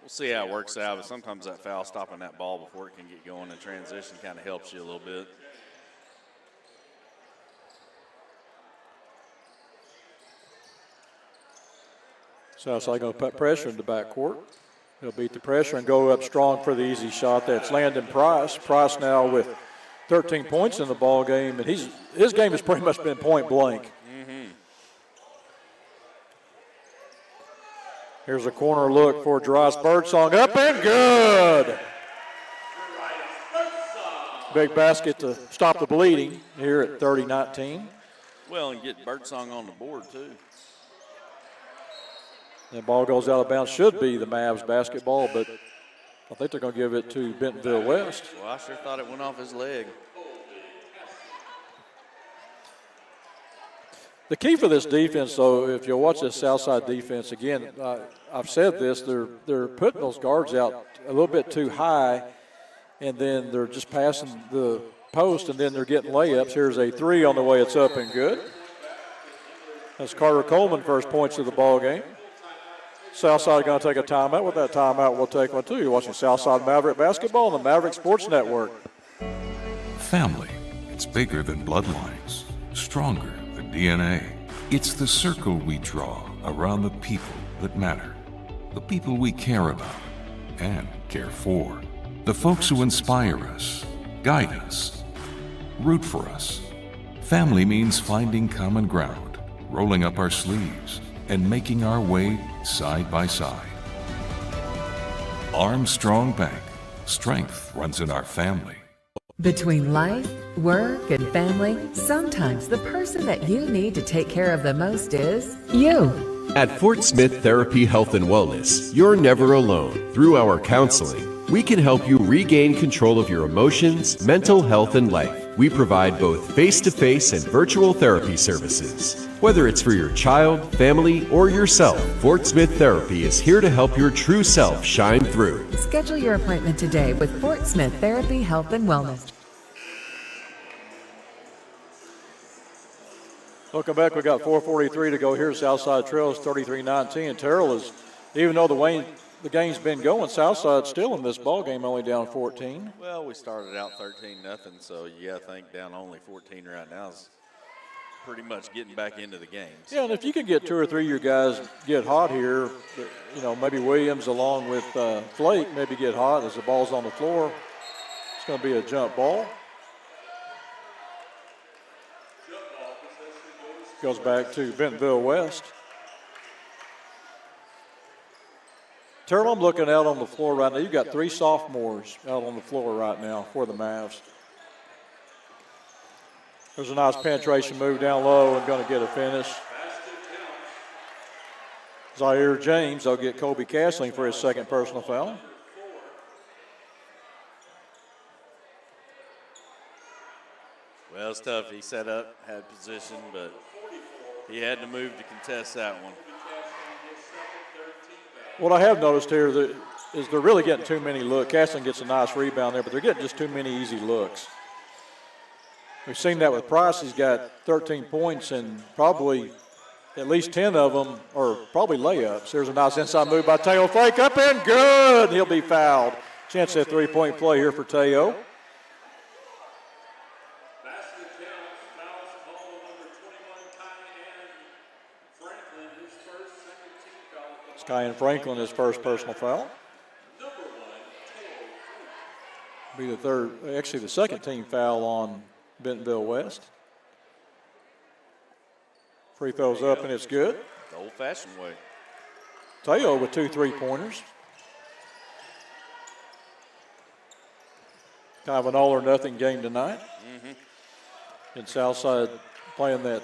We'll see how it works out, but sometimes that foul stopping that ball before it can get going in transition kind of helps you a little bit. Southside going to put pressure in the backcourt. He'll beat the pressure and go up strong for the easy shot. That's Landon Price. Price now with 13 points in the ball game, and his game has pretty much been point blank. Here's a corner look for Darius Birdsong. Up and good. Big basket to stop the bleeding here at 30-19. Well, and get Birdsong on the board, too. The ball goes out of bounds. Should be the Mavs basketball, but I think they're going to give it to Bentonville West. Well, I sure thought it went off his leg. The key for this defense, though, if you'll watch this Southside defense, again, I've said this, they're putting those guards out a little bit too high, and then they're just passing the post, and then they're getting layups. Here's a three on the way. It's up and good. That's Carter Coleman, first points of the ball game. Southside going to take a timeout. With that timeout, we'll take one, too. You're watching Southside Maverick basketball on the Maverick Sports Network. Family, it's bigger than bloodlines, stronger than DNA. It's the circle we draw around the people that matter, the people we care about and care for, the folks who inspire us, guide us, root for us. Family means finding common ground, rolling up our sleeves, and making our way side by side. Armstrong Bank. Strength runs in our family. Between life, work, and family, sometimes the person that you need to take care of the most is you. At Fort Smith Therapy Health and Wellness, you're never alone. Through our counseling, we can help you regain control of your emotions, mental health, and life. We provide both face-to-face and virtual therapy services. Whether it's for your child, family, or yourself, Fort Smith Therapy is here to help your true self shine through. Schedule your appointment today with Fort Smith Therapy Health and Wellness. Looking back, we got 4:43 to go here. Southside trails 33-19. And Terrell is, even though the game's been going, Southside's still in this ball game, only down 14. Well, we started out 13-0, so you got to think down only 14 right now is pretty much getting back into the games. Yeah, and if you can get two or three of your guys get hot here, you know, maybe Williams along with Flake maybe get hot as the ball's on the floor. It's going to be a jump ball. Goes back to Bentonville West. Terrell, I'm looking out on the floor right now. You've got three sophomores out on the floor right now for the Mavs. There's a nice penetration move down low and going to get a finish. Zaire James, they'll get Kobe Castling for his second personal foul. Well, it's tough. He set up, had position, but he had to move to contest that one. What I have noticed here is they're really getting too many looks. Castling gets a nice rebound there, but they're getting just too many easy looks. We've seen that with Price. He's got 13 points, and probably at least 10 of them are probably layups. There's a nice inside move by Teo Flake. Up and good. He'll be fouled. Chance at three-point play here for Teo. Skyen Franklin, his first personal foul. Be the third, actually the second team foul on Bentonville West. Free throws up, and it's good. The old-fashioned way. Teo with 2 3-pointers. Kind of an all-or-nothing game tonight. And Southside playing that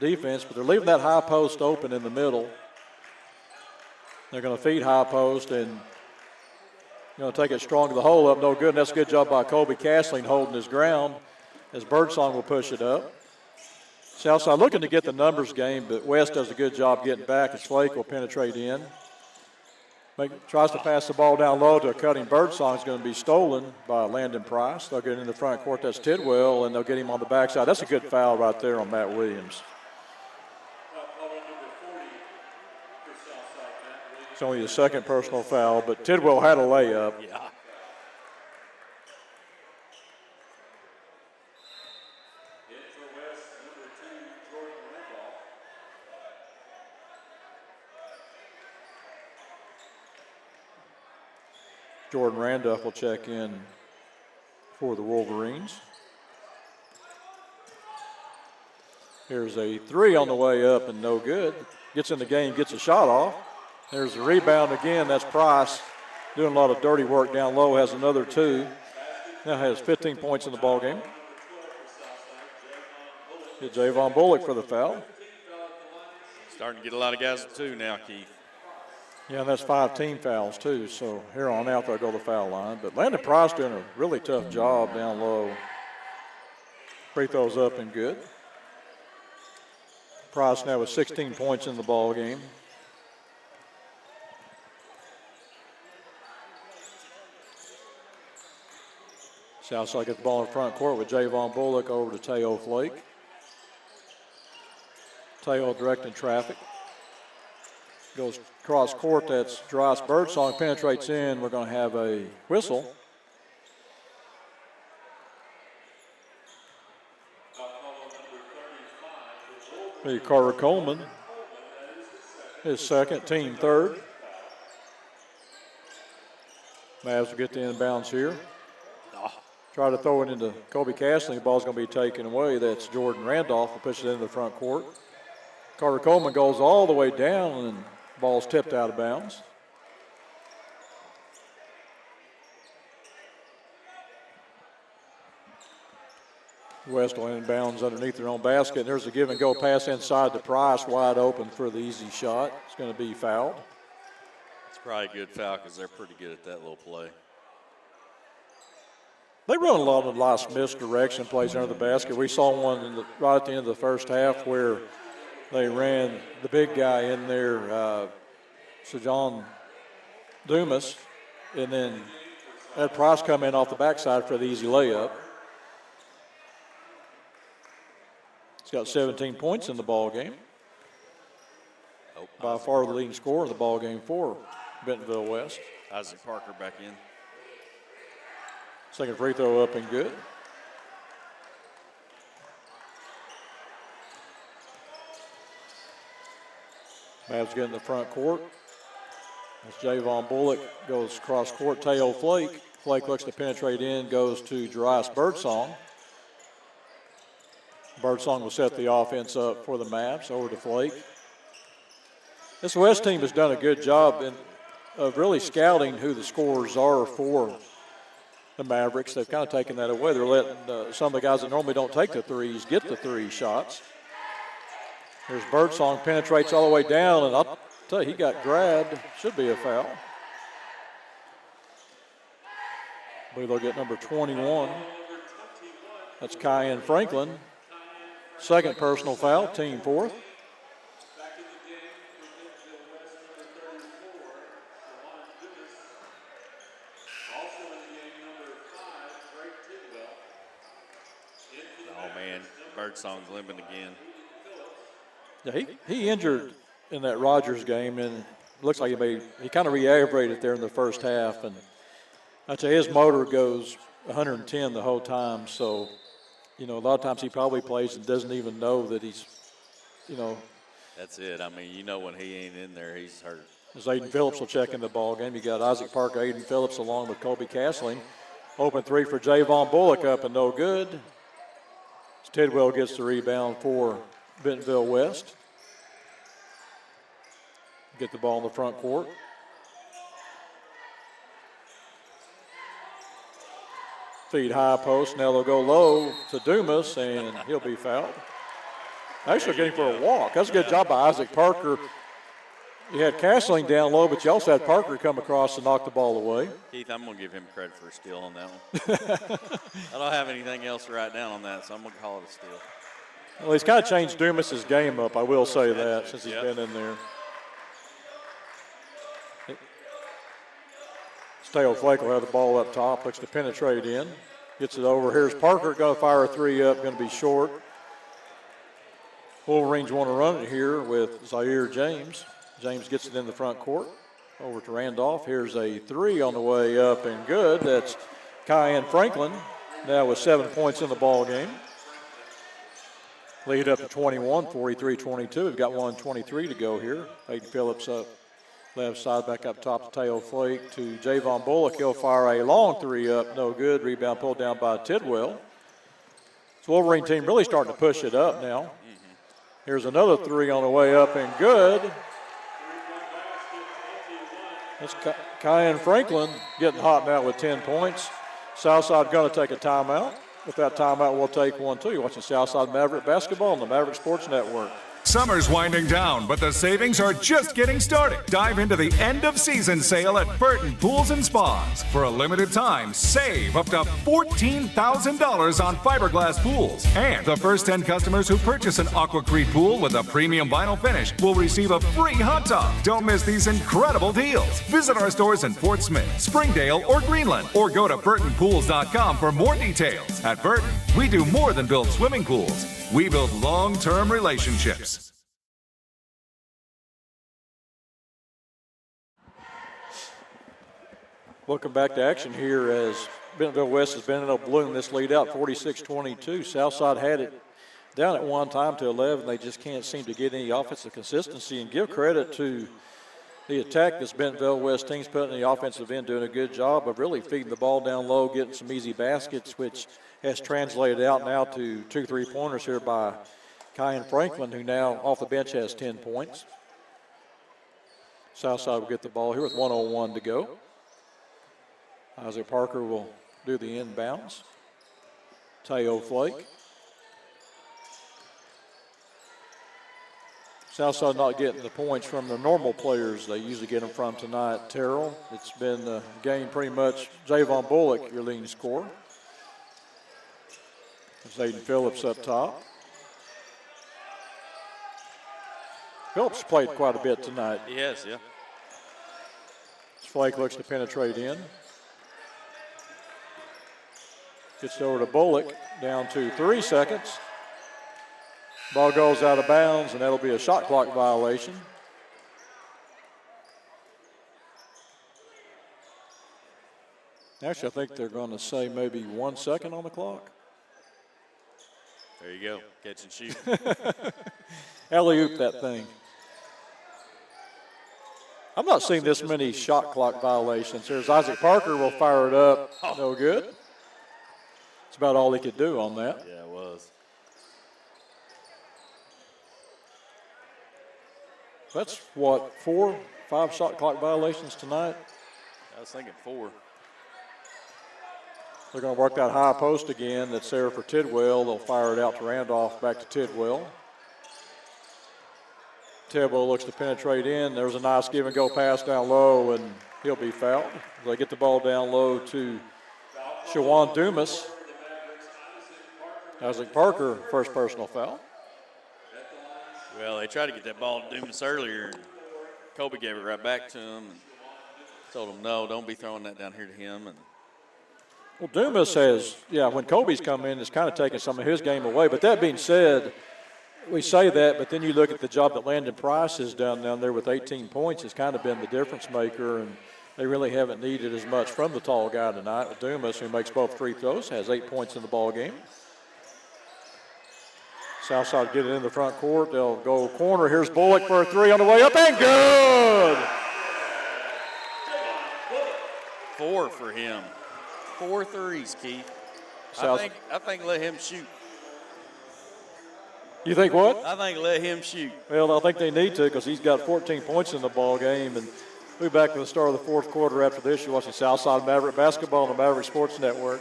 defense, but they're leaving that high post open in the middle. They're going to feed high post and going to take it strong to the hole up. No good, and that's a good job by Colby Castling holding his ground as Birdsong will push it up. Southside looking to get the numbers game, but West does a good job getting back as Flake will penetrate in. Tries to pass the ball down low to a cutting Birdsong. Is going to be stolen by Landon Price. They'll get it in the front court. That's Tidwell, and they'll get him on the backside. That's a good foul right there on Matt Williams. It's only the second personal foul, but Tidwell had a layup. Yeah. Jordan Randolph will check in for the Wolverines. Here's a 3 on the way up and no good. Gets in the game, gets a shot off. There's a rebound again. That's Price doing a lot of dirty work down low. Has another 2. Now has 15 points in the ball game. Get Javon Bullock for the foul. Starting to get a lot of guys at 2 now, Keith. Yeah, and that's 5 team fouls too. So here on out, they'll go to the foul line. But Landon Price doing a really tough job down low. Free throws up and good. Price now with 16 points in the ball game. Southside gets the ball in front court with Javon Bullock over to Teo Flake. Teo directing traffic. Goes cross court, that's Dries Birdsong, penetrates in. We're going to have a whistle. Carter Coleman, his second, team third. Mavs will get the inbounds here. Try to throw it into Kobe Castling. The ball's going to be taken away. That's Jordan Randolph will push it into the front court. Carter Coleman goes all the way down and ball's tipped out of bounds. West will inbounds underneath their own basket. And there's a give and go pass inside to Price, wide open for the easy shot. It's going to be fouled. It's probably a good foul because they're pretty good at that little play. They run a lot of lost misdirection plays under the basket. We saw one right at the end of the first half where they ran the big guy in there, Sejan Dumas, and then had Price come in off the backside for the easy layup. He's got 17 points in the ball game. By far the leading scorer in the ball game for Bentonville West. Isaac Parker back in. Second free throw up and good. Mavs get in the front court. As Javon Bullock goes cross court, Teo Flake. Flake looks to penetrate in, goes to Darius Birdsong. Birdsong will set the offense up for the Mavs, over to Flake. This West team has done a good job of really scouting who the scorers are for the Mavericks. They've kind of taken that away. They're letting some of the guys that normally don't take the threes get the 3 shots. There's Birdsong, penetrates all the way down, and I'll tell you, he got grabbed. Should be a foul. I believe they'll get number 21. That's Kyan Franklin. Second personal foul, team fourth. Oh, man, Birdsong's limping again. Yeah, he injured in that Rogers game, and it looks like he kind of re-aggravated there in the first half. And I tell you, his motor goes 110 the whole time. So, you know, a lot of times he probably plays and doesn't even know that he's, you know. That's it. I mean, you know when he ain't in there, he's hurt. As Aiden Phillips will check in the ball game. You got Isaac Parker, Aiden Phillips, along with Kobe Castling. Open 3 for Javon Bullock, up and no good. Tidwell gets the rebound for Bentonville West. Get the ball in the front court. Feed high post. Now they'll go low to Dumas, and he'll be fouled. Actually getting for a walk. That's a good job by Isaac Parker. You had Castling down low, but you also had Parker come across and knock the ball away. Keith, I'm going to give him credit for a steal on that one. I don't have anything else to write down on that, so I'm going to call it a steal. Well, he's kind of changed Dumas's game up, I will say that, since he's been in there. Teo Flake will have the ball up top, looks to penetrate in. Gets it over. Here's Parker, going to fire a three up, going to be short. Wolverines want to run it here with Zaire James. James gets it in the front court. Over to Randolph. Here's a three on the way up and good. That's Kyan Franklin, now with 7 points in the ball game. Lead up to 21, 43-22. We've got 1:23 to go here. Hayden Phillips up left side, back up top to Teo Flake to Javon Bullock. He'll fire a long three up, no good. Rebound pulled down by Tidwell. This Wolverine team really starting to push it up now. Here's another three on the way up and good. That's Kyan Franklin getting hot now with 10 points. Southside going to take a timeout. With that timeout, we'll take one too. You're watching Southside Maverick basketball on the Maverick Sports Network. Summer's winding down, but the savings are just getting started. Dive into the end-of-season sale at Burton Pools and Spas. For a limited time, save up to $14,000 on fiberglass pools. And the first 10 customers who purchase an Aquacrete pool with a premium vinyl finish will receive a free hot tub. Don't miss these incredible deals. Visit our stores in Fort Smith, Springdale, or Greenland, or go to burtonpools.com for more details. At Burton, we do more than build swimming pools. We build long-term relationships. Welcome back to action here as Bentonville West has been able to bloom this lead out 46-22. Southside had it down at one time to 11. They just can't seem to get any offensive consistency, and give credit to the attack this Bentonville West team's putting in the offensive end, doing a good job of really feeding the ball down low, getting some easy baskets, which has translated out now to 2 3-pointers here by Kyan Franklin, who now off the bench has 10 points. Southside will get the ball here with 1:01 to go. Isaac Parker will do the inbounds. Teo Flake. Southside not getting the points from the normal players they usually get them from tonight. Terrell, it's been a game pretty much Javon Bullock, your leading scorer. There's Hayden Phillips up top. Phillips played quite a bit tonight. He has, yeah. Flake looks to penetrate in. Gets it over to Bullock, down to 3 seconds. Ball goes out of bounds, and that'll be a shot clock violation. Actually, I think they're going to say maybe 1 second on the clock. There you go, catch and shoot. Alley-oop that thing. I'm not seeing this many shot clock violations. Here's Isaac Parker will fire it up. No good. That's about all he could do on that. Yeah, it was. That's what, 4, 5 shot clock violations tonight? I was thinking 4. They're going to work that high post again. That's there for Tidwell. They'll fire it out to Randolph, back to Tidwell. Tidwell looks to penetrate in. There's a nice give and go pass down low, and he'll be fouled. They get the ball down low to Shawan Dumas. Isaac Parker, first personal foul. Well, they tried to get that ball to Dumas earlier, and Kobe gave it right back to him and told him, no, don't be throwing that down here to him. And Well, Dumas has, when Kobe's come in, it's kind of taken some of his game away. But that being said, we say that, but then you look at the job that Landon Price has done down there with 18 points. It's kind of been the difference maker, and they really haven't needed as much from the tall guy tonight. Dumas, who makes both free throws, has 8 points in the ball game. Southside get it in the front court. They'll go corner. Here's Bullock for a three on the way up, and good! 4 for him. 4 threes, Keith. I think let him shoot. You think what? I think let him shoot. Well, I think they need to because he's got 14 points in the ball game. And we'll be back to the start of the fourth quarter after this. You're watching Southside Maverick Basketball on the Maverick Sports Network.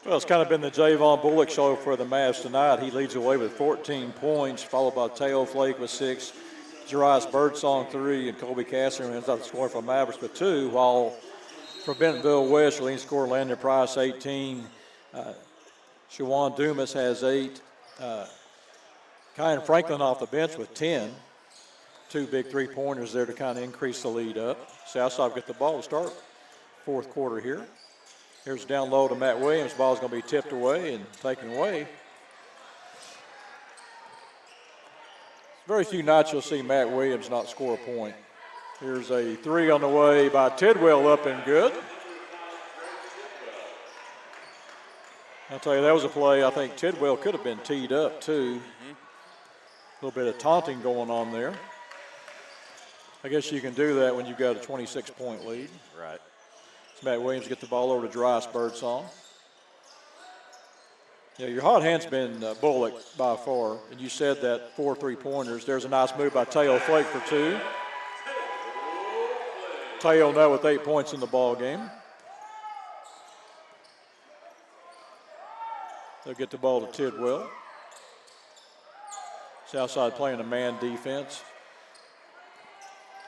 Well, it's kind of been the Javon Bullock show for the Mavs tonight. He leads away with 14 points, followed by Teo Flake with 6, Jarius Birdsong 3, and Colby Cassidy ends up scoring for Mavericks with 2, while for Bentonville West, leading scorer Landon Price 18, Shawan Dumas has 8, Kyan Franklin off the bench with 10. 2 big three-pointers there to kind of increase the lead up. Southside get the ball to start fourth quarter here. Here's down low to Matt Williams. Ball's going to be tipped away and taken away. Very few nights you'll see Matt Williams not score a point. Here's a 3 on the way by Tidwell, up and good. I'll tell you, that was a play I think Tidwell could have been teed up too. A little bit of taunting going on there. I guess you can do that when you've got a 26-point lead. Right. Matt Williams get the ball over to Jarius Birdsong. Yeah, your hot hand's been Bullock by far, and you said that 4 3-pointers. There's a nice move by Teo Flake for 2. Teo now with 8 points in the ball game. They'll get the ball to Tidwell. Southside playing a man defense.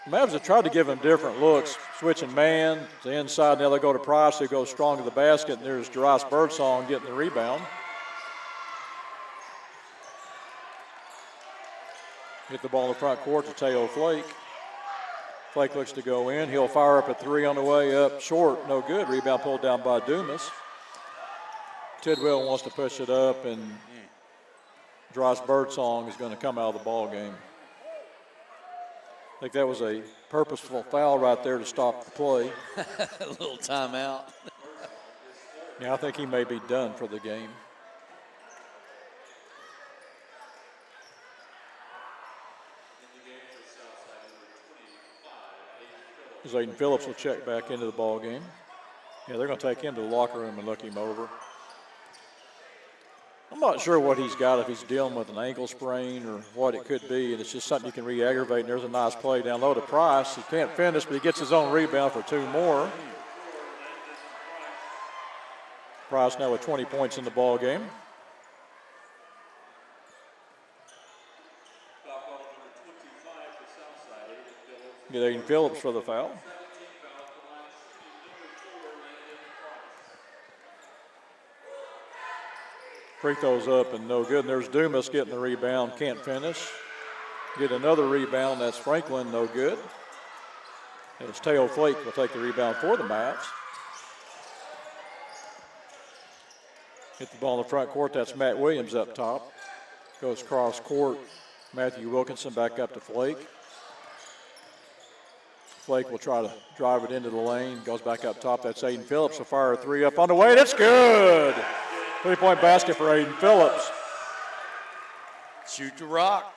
The Mavs have tried to give him different looks, switching man to inside. Now they go to Price, who goes strong to the basket, and there's Jarius Birdsong getting the rebound. Get the ball in the front court to Teo Flake. Flake looks to go in. He'll fire up a 3 on the way up short. No good. Rebound pulled down by Dumas. Tidwell wants to push it up, and Jarius Birdsong is going to come out of the ball game. I think that was a purposeful foul right there to stop the play. A little timeout. Yeah, I think he may be done for the game. Zayden Phillips will check back into the ball game. Yeah, they're going to take him to the locker room and look him over. I'm not sure what he's got, if he's dealing with an ankle sprain or what it could be, and it's just something you can re-aggravate. And there's a nice play down low to Price. He can't finish, but he gets his own rebound for 2 more. Price now with 20 points in the ball game. Get Aiden Phillips for the foul. Free throws up and no good. And there's Dumas getting the rebound, can't finish. Get another rebound, that's Franklin, no good. And it's Teo Flake will take the rebound for the Mavs. Hit the ball in the front court, that's Matt Williams up top. Goes cross court, Matthew Wilkinson back up to Flake. Flake will try to drive it into the lane, goes back up top, that's Aiden Phillips. Will fire a 3 up on the way, that's good! 3-point basket for Aiden Phillips. Shoot the rock.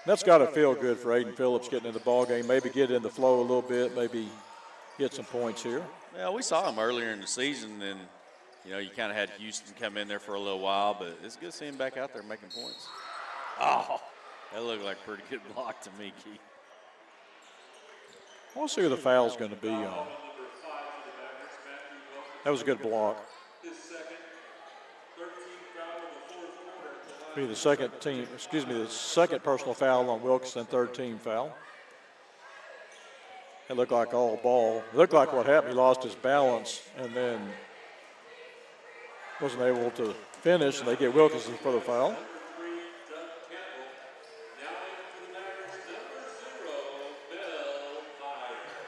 That's got to feel good for Aiden Phillips getting in the ball game. Maybe get in the flow a little bit. Maybe get some points here. Yeah, we saw him earlier in the season, and you know you kind of had Houston come in there for a little while, but it's good to see him back out there making points. Oh, that looked like a pretty good block to me, Keith. We'll see who the foul's going to be on. That was a good block. Be the second personal foul on Wilkinson, third team foul. It looked like all ball. It looked like what happened, he lost his balance, and then wasn't able to finish, and they get Wilkinson for the foul.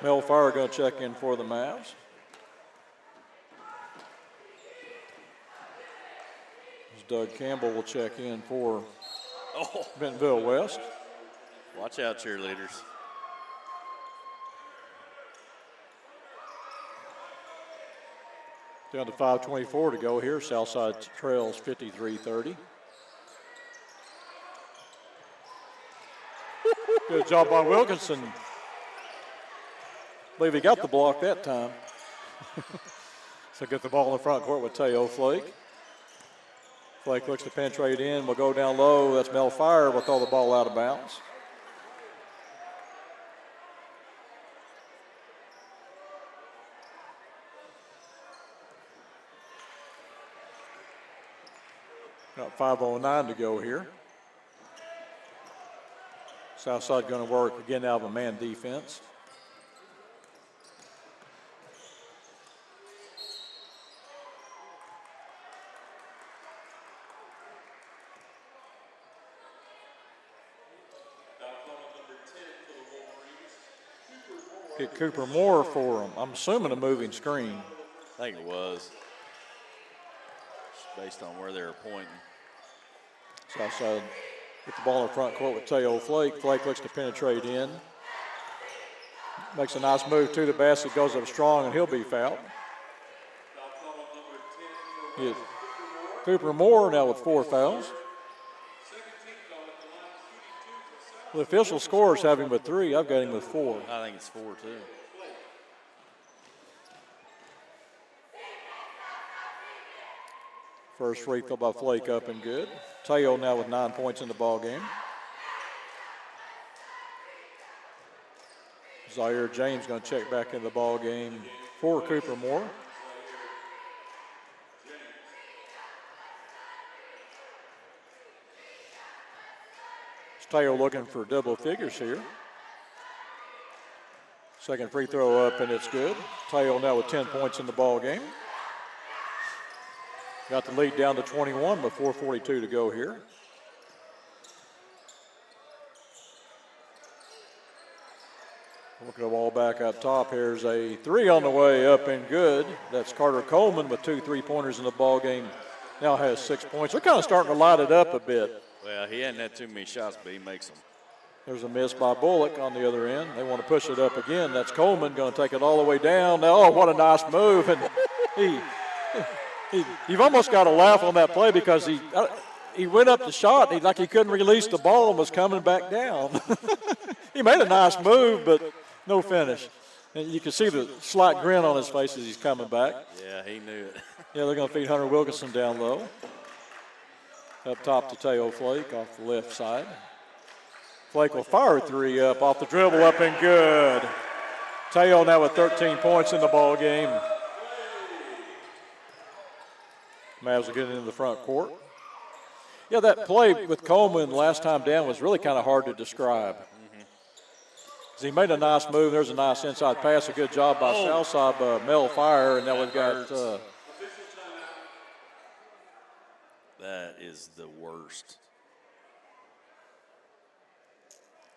Mel Fire going to check in for the Mavs. Doug Campbell will check in for Bentonville West. Watch out, cheerleaders. Down to 5:24 to go here. Southside trails 53-30. Good job by Wilkinson. Believe he got the block that time. So get the ball in the front court with Teo Flake. Flake looks to penetrate in. Will go down low. That's Mel Fire. Will throw the ball out of bounds. Got 5:09 to go here. Southside going to work again out of a man defense. Get Cooper Moore for him. I'm assuming a moving screen. I think it was. Just based on where they were pointing. Southside get the ball in the front court with Teo Flake. Flake looks to penetrate in. Makes a nice move to the basket, goes up strong, and he'll be fouled. Get Cooper Moore now with 4 fouls. The official scores have him with 3. I've got him with 4. I think it's 4 too. First free throw by Flake up and good. Teo now with 9 points in the ball game. Zaire James going to check back in the ball game for Cooper Moore. Teo looking for double figures here. Second free throw up, and it's good. Teo now with 10 points in the ball game. Got the lead down to 21 with 4:42 to go here. Looking at the ball back up top. Here's a 3 on the way up and good. That's Carter Coleman with 2 3-pointers in the ball game. Now has 6 points. They're kind of starting to light it up a bit. Well, he hadn't had too many shots, but he makes them. There's a miss by Bullock on the other end. They want to push it up again. That's Coleman going to take it all the way down. Now, oh, what a nice move. And you've almost got to laugh on that play because he went up the shot and he couldn't release the ball and was coming back down. He made a nice move, but no finish. And you can see the slight grin on his face as he's coming back. Yeah, he knew it. Yeah, they're going to feed Hunter Wilkinson down low. Up top to Teo Flake off the left side. Flake will fire a 3 up off the dribble, up and good. Teo now with 13 points in the ball game. Mavs are getting into the front court. Yeah, that play with Coleman last time down was really kind of hard to describe. He made a nice move. There's a nice inside pass. A good job by Southside, Mel Fire, and now we've got. That is the worst.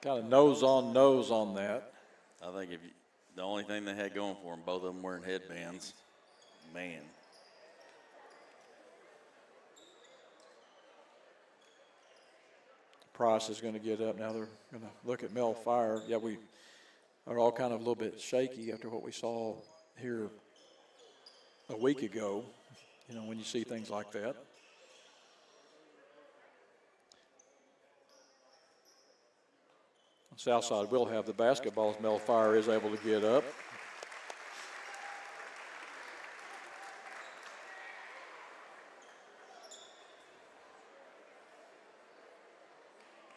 Kind of nose on that. I think the only thing they had going for them, both of them wearing headbands. Man. Price is going to get up now. They're going to look at Mel Fire. Yeah, we are all kind of a little bit shaky after what we saw here a week ago, you know, when you see things like that. Southside will have the basketball as Mel Fire is able to get up.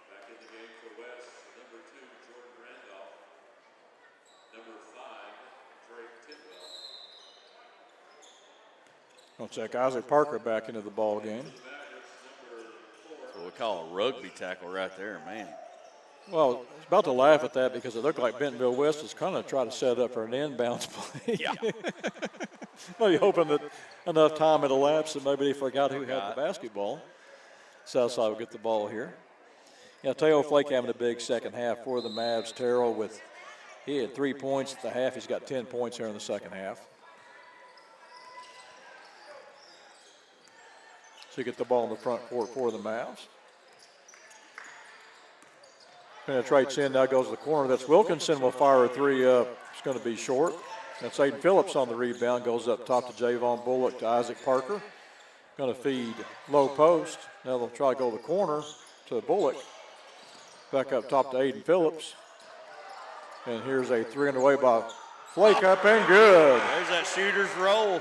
Back in the game for West, number 2, Jordan Randolph. Number 5, Drake Tidwell. We'll check Isaac Parker back into the ball game. That's what we call a rugby tackle right there, man. Well, I was about to laugh at that because it looked like Bentonville West was kind of trying to set up for an inbounds play. Yeah. Maybe hoping that enough time had elapsed that maybe they forgot who had the basketball. Southside will get the ball here. Yeah, Teo Flake having a big second half for the Mavs. Terrell he had 3 points at the half. He's got 10 points here in the second half. So you get the ball in the front court for the Mavs. Penetrates in, now goes to the corner. That's Wilkinson will fire a three up. It's going to be short. That's Aiden Phillips on the rebound. Goes up top to Javon Bullock to Isaac Parker. Going to feed low post. Now they'll try to go to the corner to Bullock. Back up top to Aiden Phillips. And here's a three on the way by Flake up and good. There's that shooter's roll.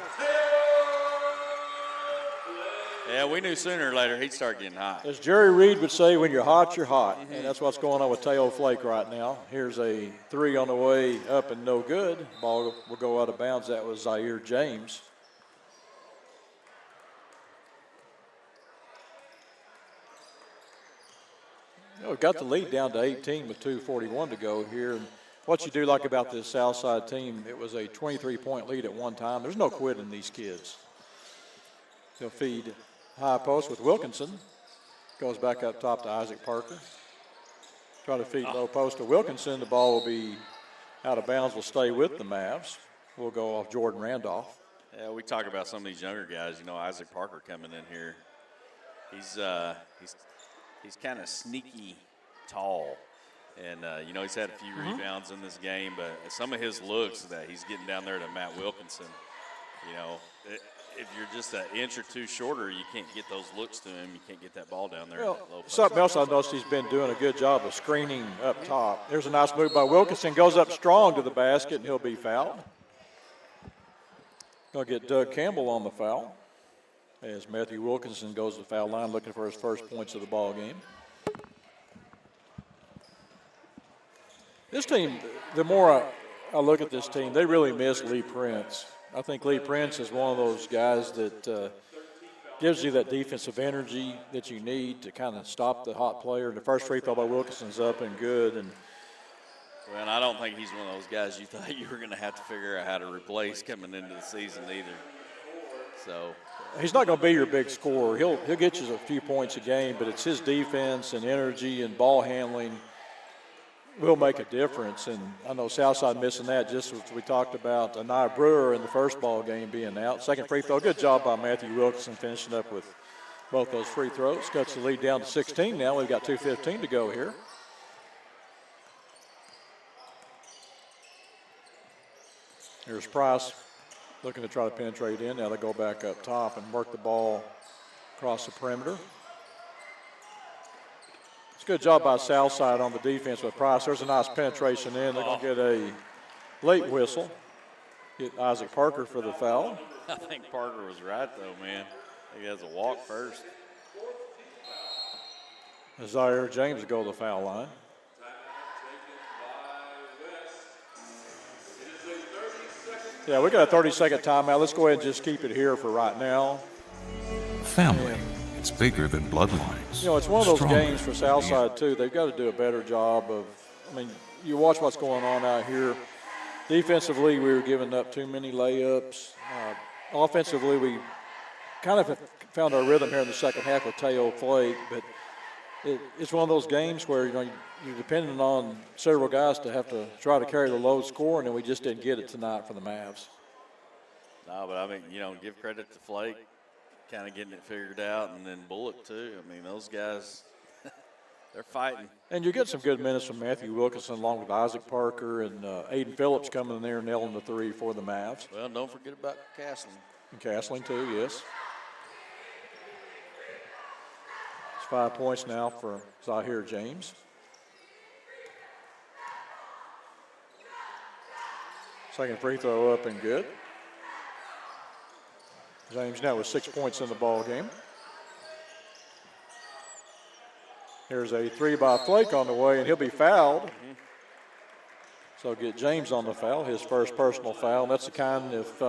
Yeah, we knew sooner or later he'd start getting hot. As Jerry Reed would say, when you're hot, you're hot. And that's what's going on with Teo Flake right now. Here's a three on the way up and no good. Ball will go out of bounds. That was Zaire James. We've got the lead down to 18 with 2:41 to go here. And what you do like about this Southside team, it was a 23-point lead at one time. There's no quitting these kids. They'll feed high post with Wilkinson. Goes back up top to Isaac Parker. Try to feed low post to Wilkinson. The ball will be out of bounds. Will stay with the Mavs. We'll go off Jordan Randolph. Yeah, we talk about some of these younger guys. You know, Isaac Parker coming in here. He's kind of sneaky tall. And, you know, he's had a few rebounds in this game, but some of his looks that he's getting down there to Matt Wilkinson, you know, if you're just an inch or two shorter, you can't get those looks to him. You can't get that ball down there. Well, something else I've noticed, he's been doing a good job of screening up top. There's a nice move by Wilkinson. Goes up strong to the basket, and he'll be fouled. Going to get Doug Campbell on the foul as Matthew Wilkinson goes to the foul line looking for his first points of the ball game. This team, the more I look at this team, they really miss Lee Prince. I think Lee Prince is one of those guys that gives you that defensive energy that you need to kind of stop the hot player. The first free throw by Wilkinson's up and good. And well, I don't think he's one of those guys you thought you were going to have to figure out how to replace coming into the season either. So he's not going to be your big scorer. He'll get you a few points a game, but it's his defense and energy and ball handling will make a difference. And I know Southside missing that, just as we talked about Anaya Brewer in the first ball game being out. Second free throw, good job by Matthew Wilkinson finishing up with both those free throws. Cuts the lead down to 16 now. We've got 2:15 to go here. Here's Price looking to try to penetrate in. Now they go back up top and work the ball across the perimeter. It's a good job by Southside on the defense with Price. There's a nice penetration in. They're going to get a late whistle. Get Isaac Parker for the foul. I think Parker was right, though, man. He has a walk first. Zaire James will go to the foul line. Yeah, we got a 30-second timeout. Let's go ahead and just keep it here for right now. Family, it's bigger than bloodlines. You know, it's one of those Stronger. games for Southside, too. They've got to do a better job of, I mean, you watch what's going on out here. Defensively, we were giving up too many layups. Offensively, we kind of found our rhythm here in the second half with Teo Flake, but it's one of those games where, you know, you're depending on several guys to have to try to carry the low score, and we just didn't get it tonight for the Mavs. No, but I mean, you know, give credit to Flake, kind of getting it figured out, and then Bullock too. I mean, those guys, they're fighting. And you get some good minutes from Matthew Wilkinson along with Isaac Parker and Aiden Phillips coming in there and nailing the three for the Mavs. Well, don't forget about Castling. And Castling too, yes. It's 5 points now for Zaire James. Second free throw up and good. James now with 6 points in the ball game. Here's a three by Flake on the way, and he'll be fouled. So get James on the foul, his first personal foul. And that's the kind, if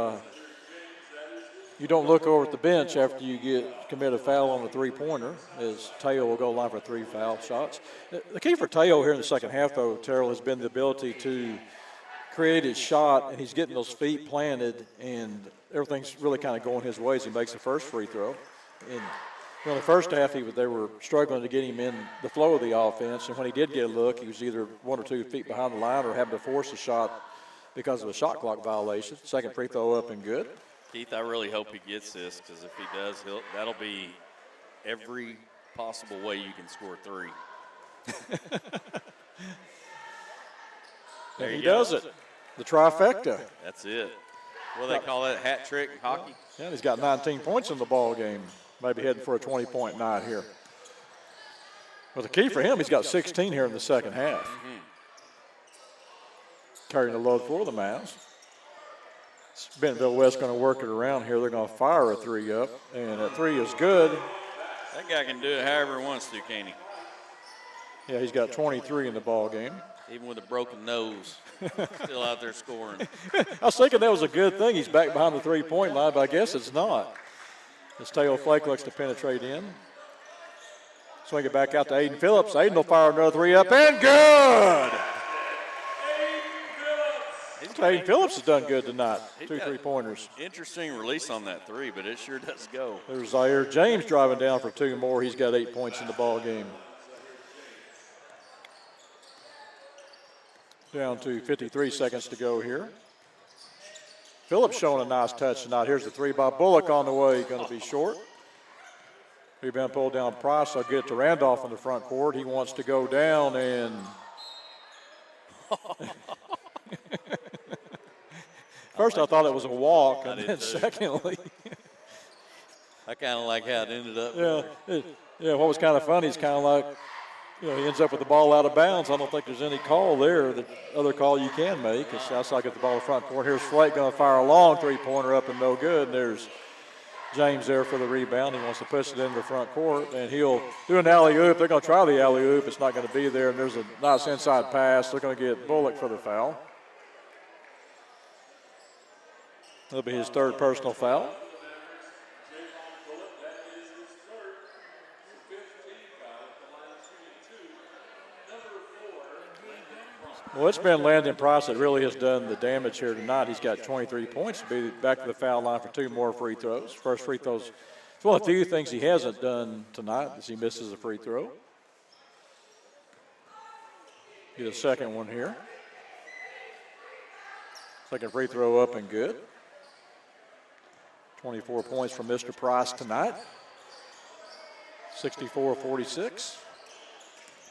you don't look over at the bench after you commit a foul on the three-pointer, as Teo will go line for 3 foul shots. The key for Teo here in the second half, though, Terrell, has been the ability to create his shot, and he's getting those feet planted, and everything's really kind of going his way as he makes the first free throw. And in the first half, they were struggling to get him in the flow of the offense, and when he did get a look, he was either 1 or 2 feet behind the line or having to force a shot because of a shot clock violation. Second free throw up and good. Keith, I really hope he gets this, because if he does, that'll be every possible way you can score 3. And he does it. The trifecta. That's it. What do they call that, hat trick hockey? Yeah, he's got 19 points in the ball game. Maybe heading for a 20-point night here. But the key for him, he's got 16 here in the second half. Carrying the load for the Mavs. Bentonville West going to work it around here. They're going to fire a 3 up, and that 3 is good. That guy can do it however he wants to, can't he? Yeah, he's got 23 in the ball game. Even with a broken nose, still out there scoring. I was thinking that was a good thing. He's back behind the 3-point line, but I guess it's not. As Teo Flake looks to penetrate in. Swing it back out to Aiden Phillips. Aiden will fire another 3 up, and good! Aiden Phillips has done good tonight. 2 3-pointers. Interesting release on that 3, but it sure does go. There's Zaire James driving down for 2 more. He's got 8 points in the ball game. Down to 53 seconds to go here. Phillips showing a nice touch tonight. Here's the 3 by Bullock on the way. Going to be short. Rebound pulled down Price. I'll get it to Randolph in the front court. He wants to go down, and first I thought it was a walk, and then secondly, I kind of like how it ended up. Yeah. What was kind of funny is kind of like, he ends up with the ball out of bounds. I don't think there's any call there. The other call you can make is outside, get the ball in the front court. Here's Flake going to fire a long 3-pointer up and no good. And there's James there for the rebound. He wants to push it into the front court, and he'll do an alley-oop. They're going to try the alley-oop. It's not going to be there, and there's a nice inside pass. They're going to get Bullock for the foul. That'll be his 3rd personal foul. Well, it's been Landon Price that really has done the damage here tonight. He's got 23 points to be back to the foul line for 2 more free throws. First free throws. It's one of the few things he hasn't done tonight as he misses a free throw. Get a second one here. Second free throw up and good. 24 points from Mr. Price tonight. 64-46.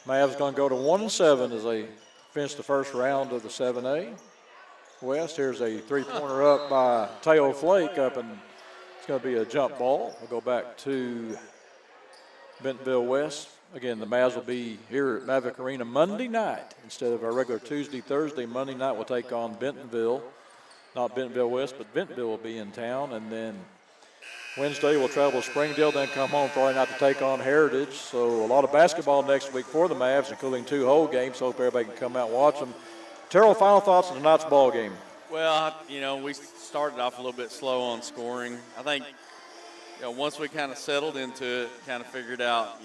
Mavs going to go to 1-7 as they finish the first round of the 7A West. Here's a 3-pointer up by Teo Flake up, and it's going to be a jump ball. We'll go back to Bentonville West. Again, the Mavs will be here at Mavic Arena Monday night instead of our regular Tuesday, Thursday. Monday night we'll take on Bentonville. Not Bentonville West, but Bentonville will be in town. And then Wednesday we'll travel to Springdale, then come home Friday night to take on Heritage. So a lot of basketball next week for the Mavs, including 2 whole games. Hope everybody can come out and watch them. Terrell, final thoughts on tonight's ball game? Well, we started off a little bit slow on scoring. I think, once we kind of settled into it, kind of figured out,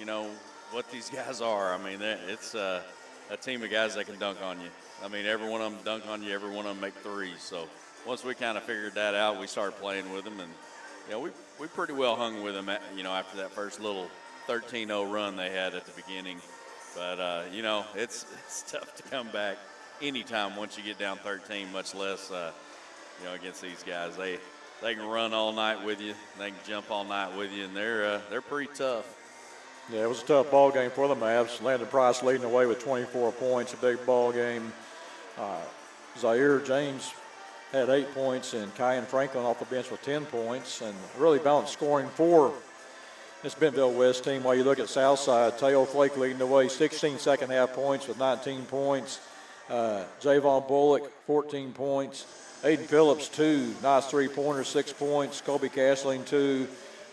what these guys are. I mean, it's a team of guys that can dunk on you. I mean, every one of them dunk on you, every one of them make threes. So once we kind of figured that out, we started playing with them, and we pretty well hung with them, after that first little 13-0 run they had at the beginning. But it's tough to come back anytime once you get down 13, much less against these guys. They can run all night with you, they can jump all night with you, and they're pretty tough. Yeah, it was a tough ball game for the Mavs. Landon Price leading the way with 24 points, a big ball game. Zaire James had 8 points, and Kyan Franklin off the bench with 10 points, and really balanced scoring for this Bentonville West team. While you look at Southside, Teo Flake leading the way, 16 second half points with 19 points. Javon Bullock, 14 points. Aiden Phillips, 2 nice 3-pointers, 6 points. Colby Castling, 2.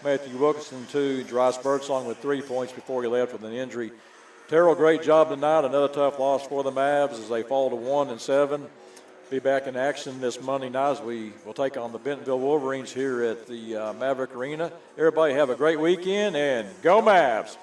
Matthew Wilkinson, 2. Dries Birdsong with 3 points before he left with an injury. Terrell, great job tonight. Another tough loss for the Mavs as they fall to 1-7. Be back in action this Monday night as we will take on the Bentonville Wolverines here at the Maverick Arena. Everybody have a great weekend, and go Mavs!